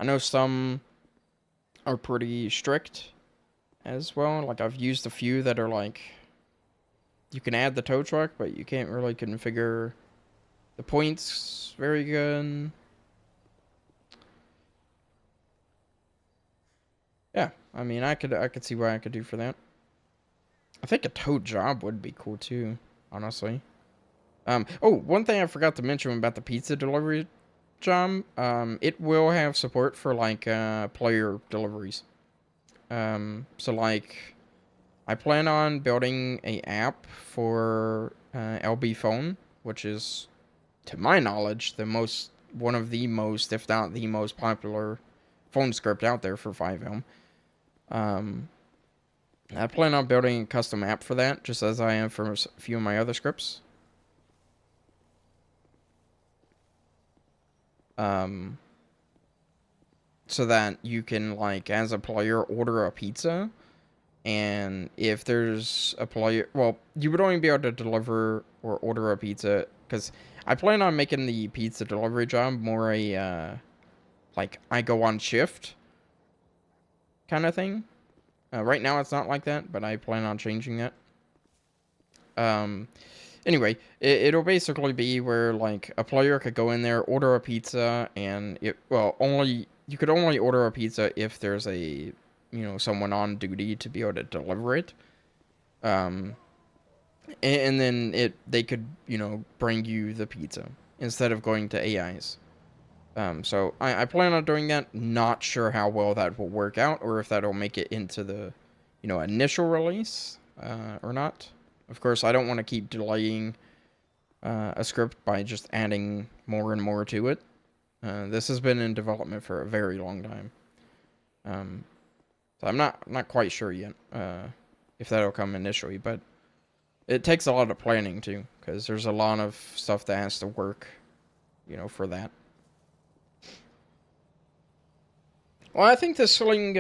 know some are pretty strict as well. Like I've used a few that are like you can add the tow truck, but you can't really configure the points very good. Yeah, I mean, I could see what I could do for that. I think a tow job would be cool too, honestly. Oh, one thing I forgot to mention about the pizza delivery job. It will have support for like player deliveries. So like, I plan on building a app for LB Phone, which is, to my knowledge, one of the most, if not the most popular phone script out there for 5M. Um, I plan on building a custom app for that, just as I am for a few of my other scripts. Um, so that you can, like, as a player, order a pizza, and if there's a player, well, you would only be able to deliver or order a pizza, because I plan on making the pizza delivery job more like, I go on shift kind of thing. Right now it's not like that, but I plan on changing that. Um, anyway, it'll basically be where like a player could go in there, order a pizza, and you could only order a pizza if there's someone on duty to be able to deliver it. Um, and then they could bring you the pizza instead of going to AIs. So I plan on doing that. Not sure how well that will work out, or if that'll make it into the initial release or not. Of course, I don't want to keep delaying a script by just adding more and more to it. This has been in development for a very long time. So I'm not quite sure yet if that'll come initially, but It takes a lot of planning too, because there's a lot of stuff that has to work, you know, for that. Well, I think the sling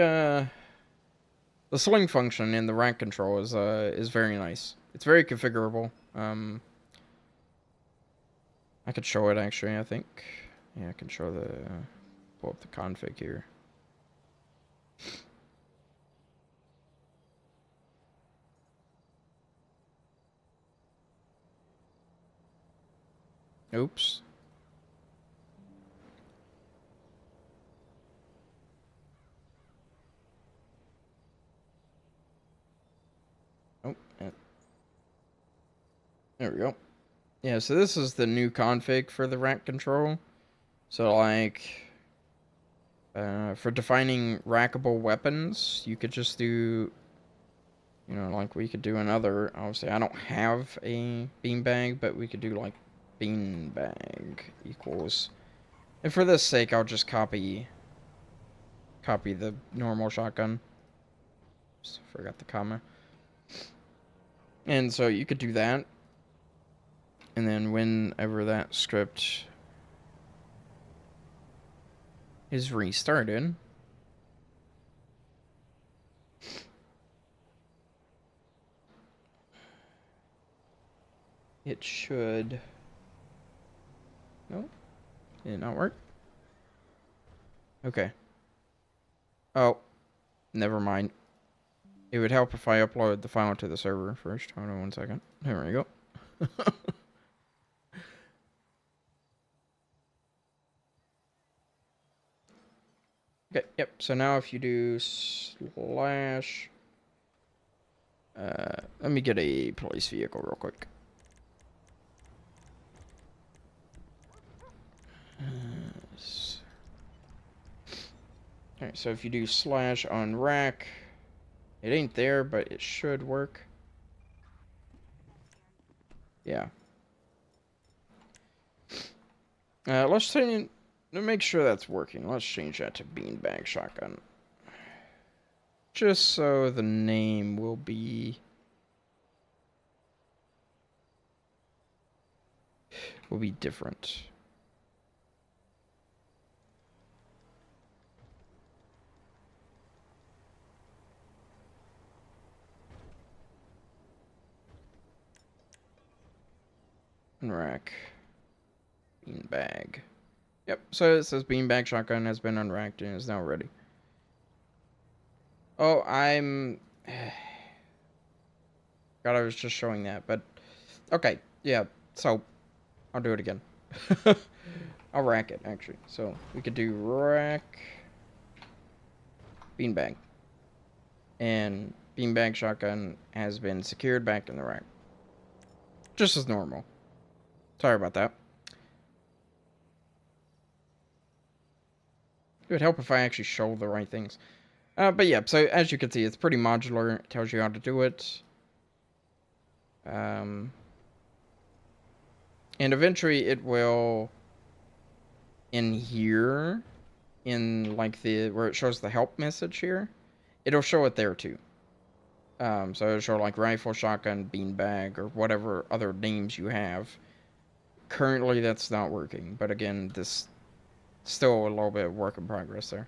function in the rack control is very nice. It's very configurable. I could show it actually. I think, yeah, I can show the pull up the config here. Oops. Oh, there we go. Yeah, so this is the new config for the rack control. So like, for defining rackable weapons, you could just do, you know, like we could do another. Obviously, I don't have a beanbag, but we could do like beanbag equals. And for this sake, I'll just copy the normal shotgun. Just forgot the comma. And so you could do that. And then whenever that script is restarted, it should... Nope. Did it not work? Okay. Oh. Never mind. It would help if I upload the file to the server first. Hold on 1 second. There we go. Okay, yep. So now if you do slash... let me get a police vehicle real quick. Alright, so if you do slash on rack, it ain't there, but it should work. Yeah. Let's make sure that's working. Let's change that to beanbag shotgun. Just so the name will be different. Unrack. Beanbag. Yep, so it says beanbag shotgun has been unracked and is now ready. Oh, I'm... God, I was just showing that, but... Okay, yeah, so... I'll do it again. I'll rack it, actually. So, we could do rack... Beanbag. And beanbag shotgun has been secured back in the rack. Just as normal. Sorry about that. It would help if I actually show the right things. But yeah, so as you can see, it's pretty modular. It tells you how to do it. And eventually it will, in here, in like where it shows the help message here, it'll show it there too. So it'll show like rifle, shotgun, beanbag, or whatever other names you have. Currently that's not working, but again, this still a little bit of work in progress there.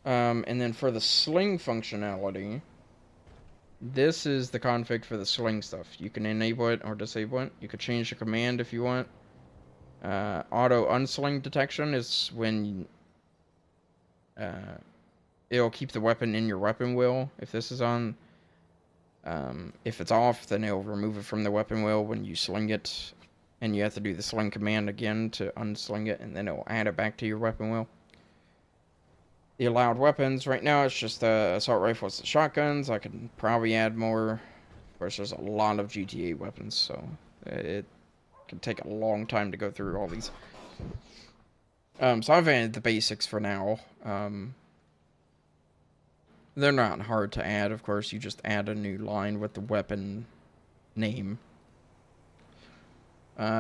And then for the sling functionality, this is the config for the sling stuff. You can enable it or disable it. You could change the command if you want. Auto unsling detection is when it'll keep the weapon in your weapon wheel if this is on. If it's off, then it'll remove it from the weapon wheel when you sling it, and you have to do the sling command again to unsling it, and then it'll add it back to your weapon wheel. The allowed weapons, right now it's just assault rifles and shotguns. I could probably add more. Of course, there's a lot of GTA weapons, so it can take a long time to go through all these. So I've added the basics for now. They're not hard to add, of course. You just add a new line with the weapon name.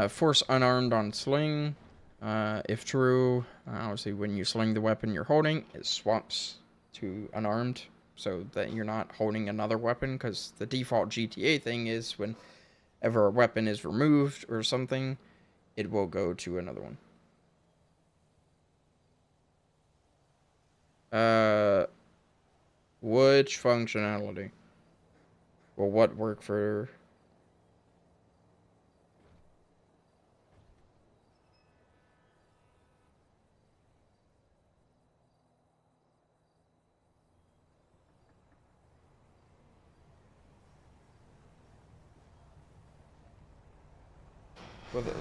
Force unarmed on sling. If true, obviously when you sling the weapon you're holding, it swaps to unarmed. so that you're not holding another weapon, because the default GTA thing is whenever a weapon is removed or something, it will go to another one. Which functionality? Will what work for... With it?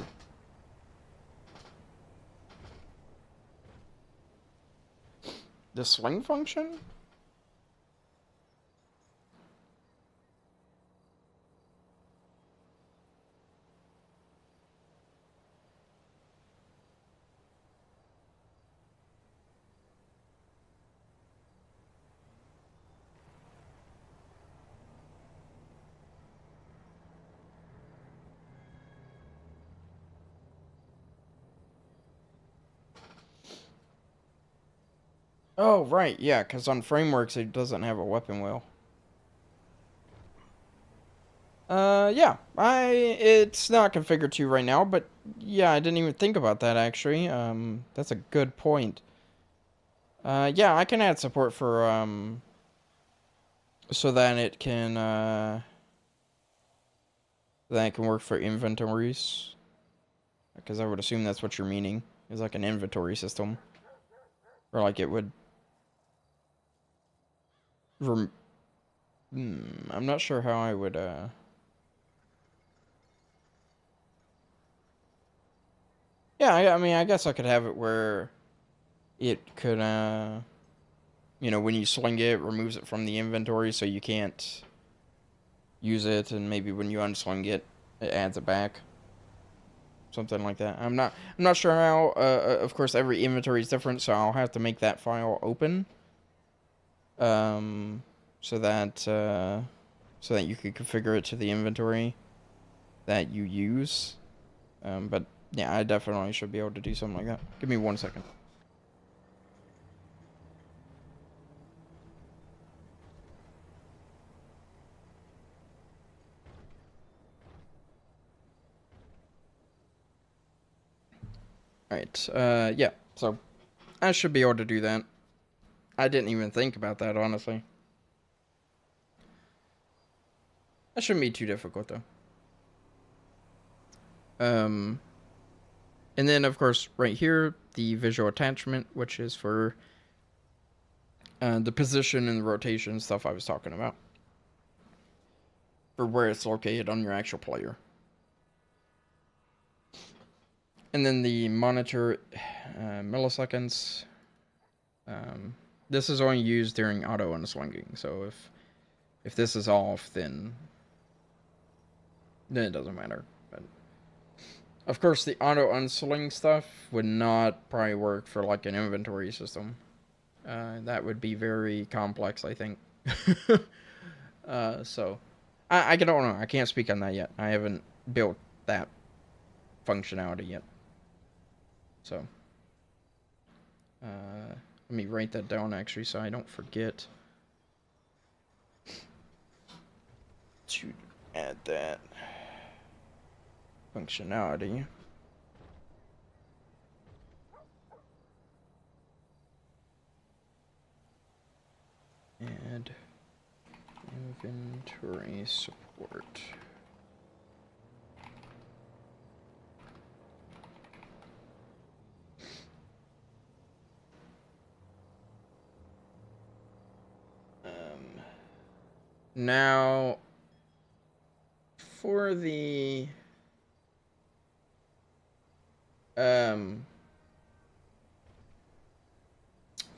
The swing function? Oh, right, yeah, because on Frameworks it doesn't have a weapon wheel. Yeah, it's not configured to right now, but yeah, I didn't even think about that, actually. That's a good point. Yeah, I can add support for, so that it can, work for inventories. Because I would assume that's what you're meaning, is like an inventory system. Or like it would... I'm not sure how I would, Yeah, I mean, I guess I could have it where it could, when you sling it, removes it from the inventory so you can't use it, and maybe when you unsling it, it adds it back. Something like that. I'm not sure how, of course, every inventory is different, so I'll have to make that file open. So that you could configure it to the inventory that you use. But yeah, I definitely should be able to do something like that. Give me 1 second. Alright, yeah, so I should be able to do that. I didn't even think about that, honestly. That shouldn't be too difficult, though. And then, of course, right here, the visual attachment, which is for the position and the rotation stuff I was talking about. For where it's located on your actual player. And then the monitor milliseconds. This is only used during auto unslinging, so if this is off, then it doesn't matter. But of course, the auto unsling stuff would not probably work for like an inventory system. That would be very complex, I think. So I don't know. I can't speak on that yet. I haven't built that functionality yet. So let me write that down actually, so I don't forget to add that functionality. Add inventory support. Now, for the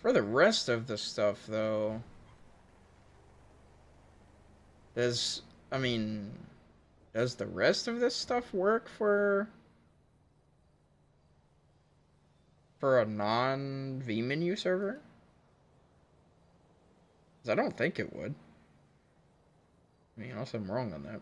rest of the stuff, though, does the rest of this stuff work for a non-vMenu server? 'Cause I don't think it would. I mean, unless I'm wrong on that.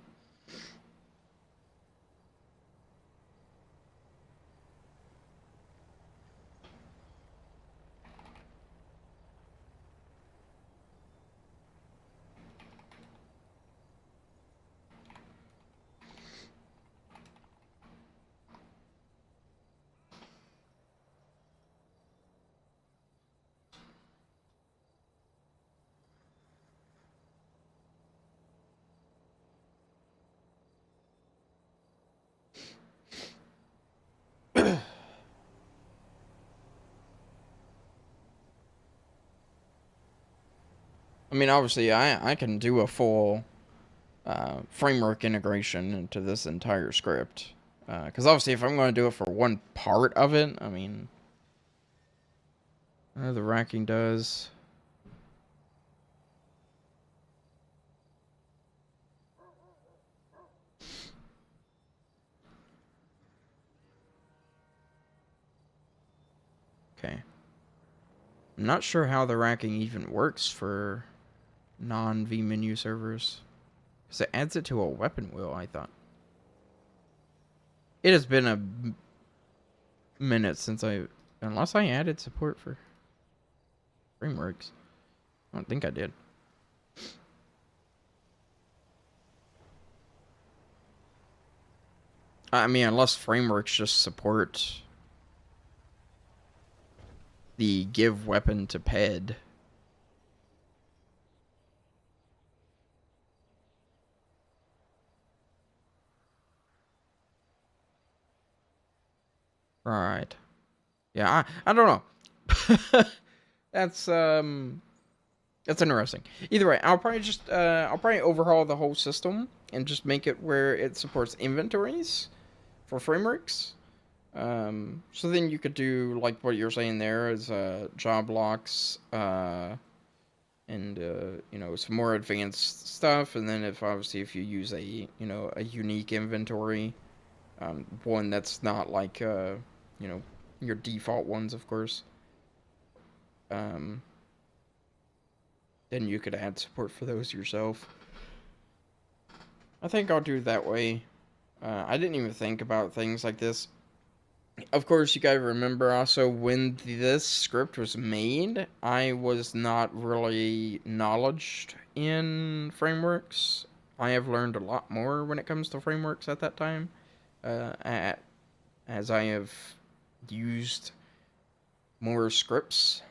I mean, obviously, I can do a full framework integration into this entire script. Because obviously, if I'm going to do it for one part of it, I mean, the racking does. Okay. I'm not sure how the racking even works for non-vMenu servers. Because it adds it to a weapon wheel, I thought. It has been a minute since unless I added support for frameworks. I don't think I did. I mean, unless frameworks just support the give weapon to ped. Right. Yeah, I don't know. That's interesting. Either way, I'll probably overhaul the whole system and just make it where it supports inventories for frameworks. So then you could do like what you're saying there is job locks, and some more advanced stuff. And then if you use a unique inventory, one that's not like your default ones, of course. Um, then you could add support for those yourself. I think I'll do it that way. I didn't even think about things like this. Of course, you gotta remember also when this script was made, I was not really knowledged in frameworks. I have learned a lot more when it comes to frameworks at that time, as I have used more scripts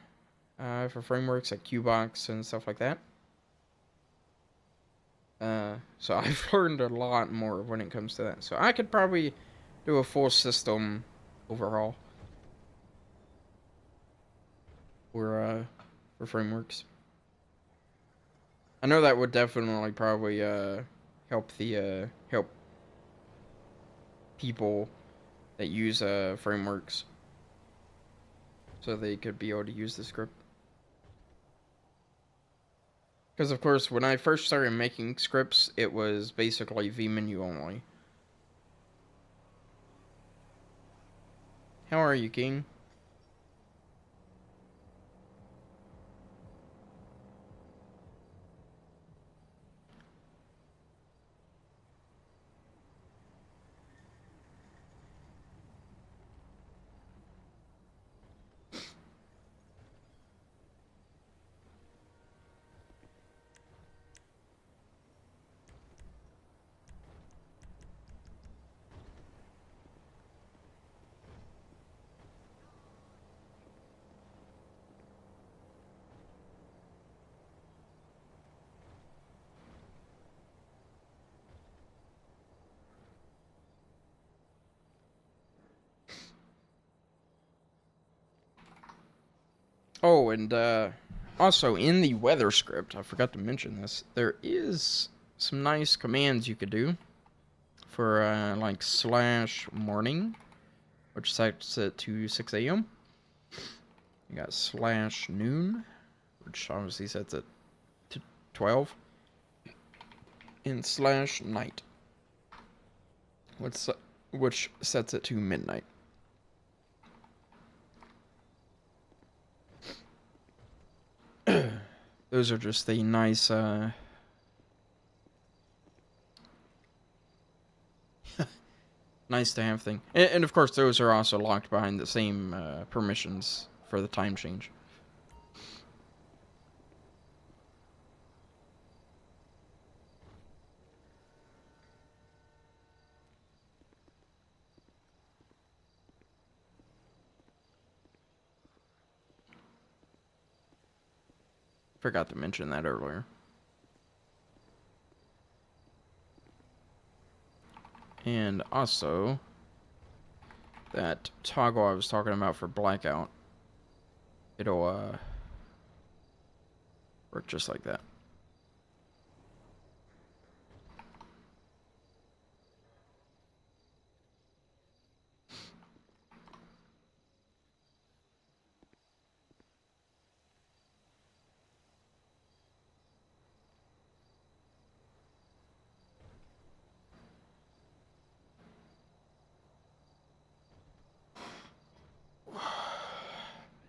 for frameworks like Qbox and stuff like that. So I've learned a lot more when it comes to that. So I could probably do a full system overhaul for frameworks. I know that would definitely probably help people that use frameworks, so they could be able to use the script. Because of course, when I first started making scripts, it was basically vMenu only. How are you, King? Oh, and also in the weather script, I forgot to mention this, there is some nice commands you could do for like /morning, which sets it to 6 a.m. You got /noon, which obviously sets it to 12, and /night, which sets it to midnight. Those are just the nice nice to have thing. And of course, those are also locked behind the same permissions for the time change. Forgot to mention that earlier. And also, that toggle I was talking about for blackout, it'll work just like that.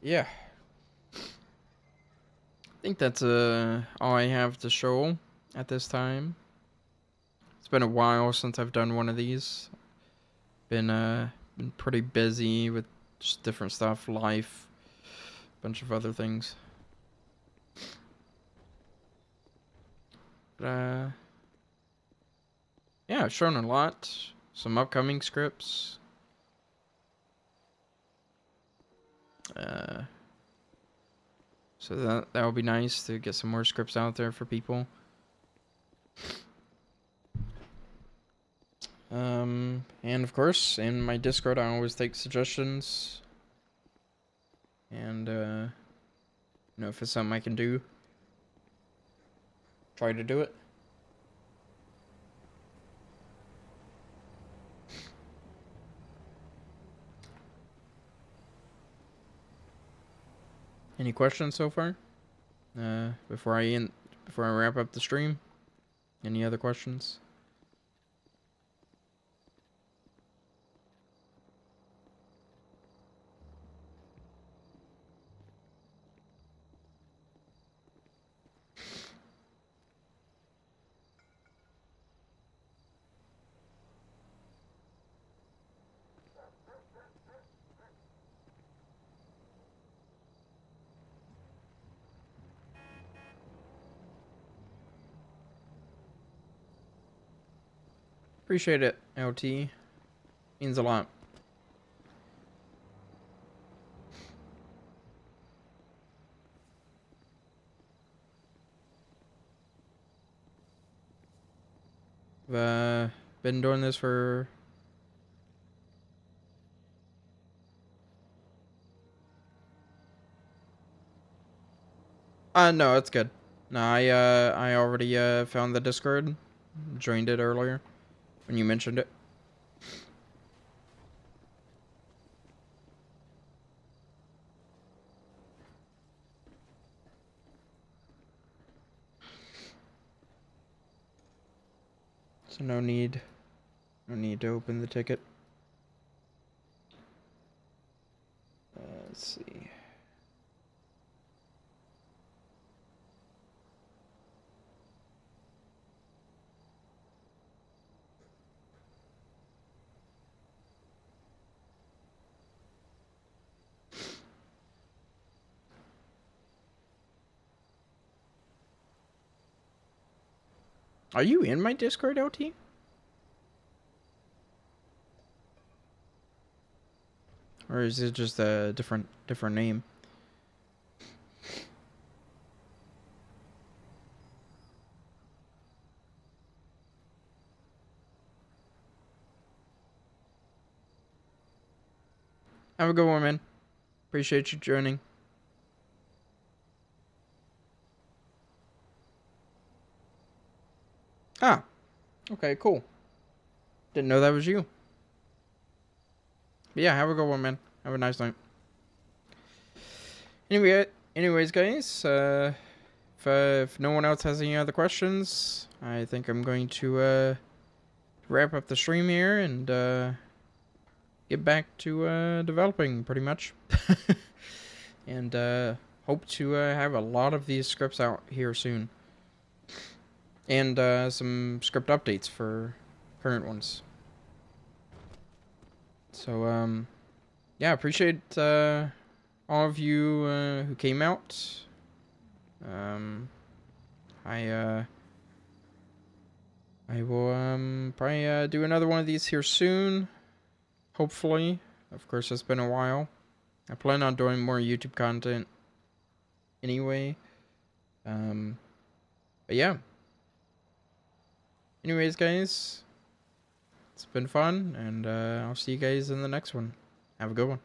yeah, I think that's all I have to show at this time. It's been a while since I've done one of these. Been pretty busy with just different stuff, life, bunch of other things. But yeah, I've shown a lot. Some upcoming scripts. So that would be nice to get some more scripts out there for people. And of course, in my Discord, I always take suggestions. And, if it's something I can do, try to do it. Any questions so far? Before I wrap up the stream? Any other questions? Appreciate it, LT. Means a lot. I've been doing this for... No, it's good. No, I already found the Discord. Joined it earlier when you mentioned it. So no need to open the ticket. Let's see. Are you in my Discord, LT? Or is it just a different name? Have a good one, man. Appreciate you joining. Ah, okay, cool. Didn't know that was you. But yeah, have a good one, man. Have a nice night. Anyways, guys, if no one else has any other questions, I think I'm going to wrap up the stream here and get back to developing, pretty much. And hope to have a lot of these scripts out here soon. And some script updates for current ones. So, yeah, appreciate all of you who came out. I will probably do another one of these here soon. Hopefully. Of course, it's been a while. I plan on doing more YouTube content anyway. But yeah. Anyways, guys, it's been fun, and I'll see you guys in the next one. Have a good one.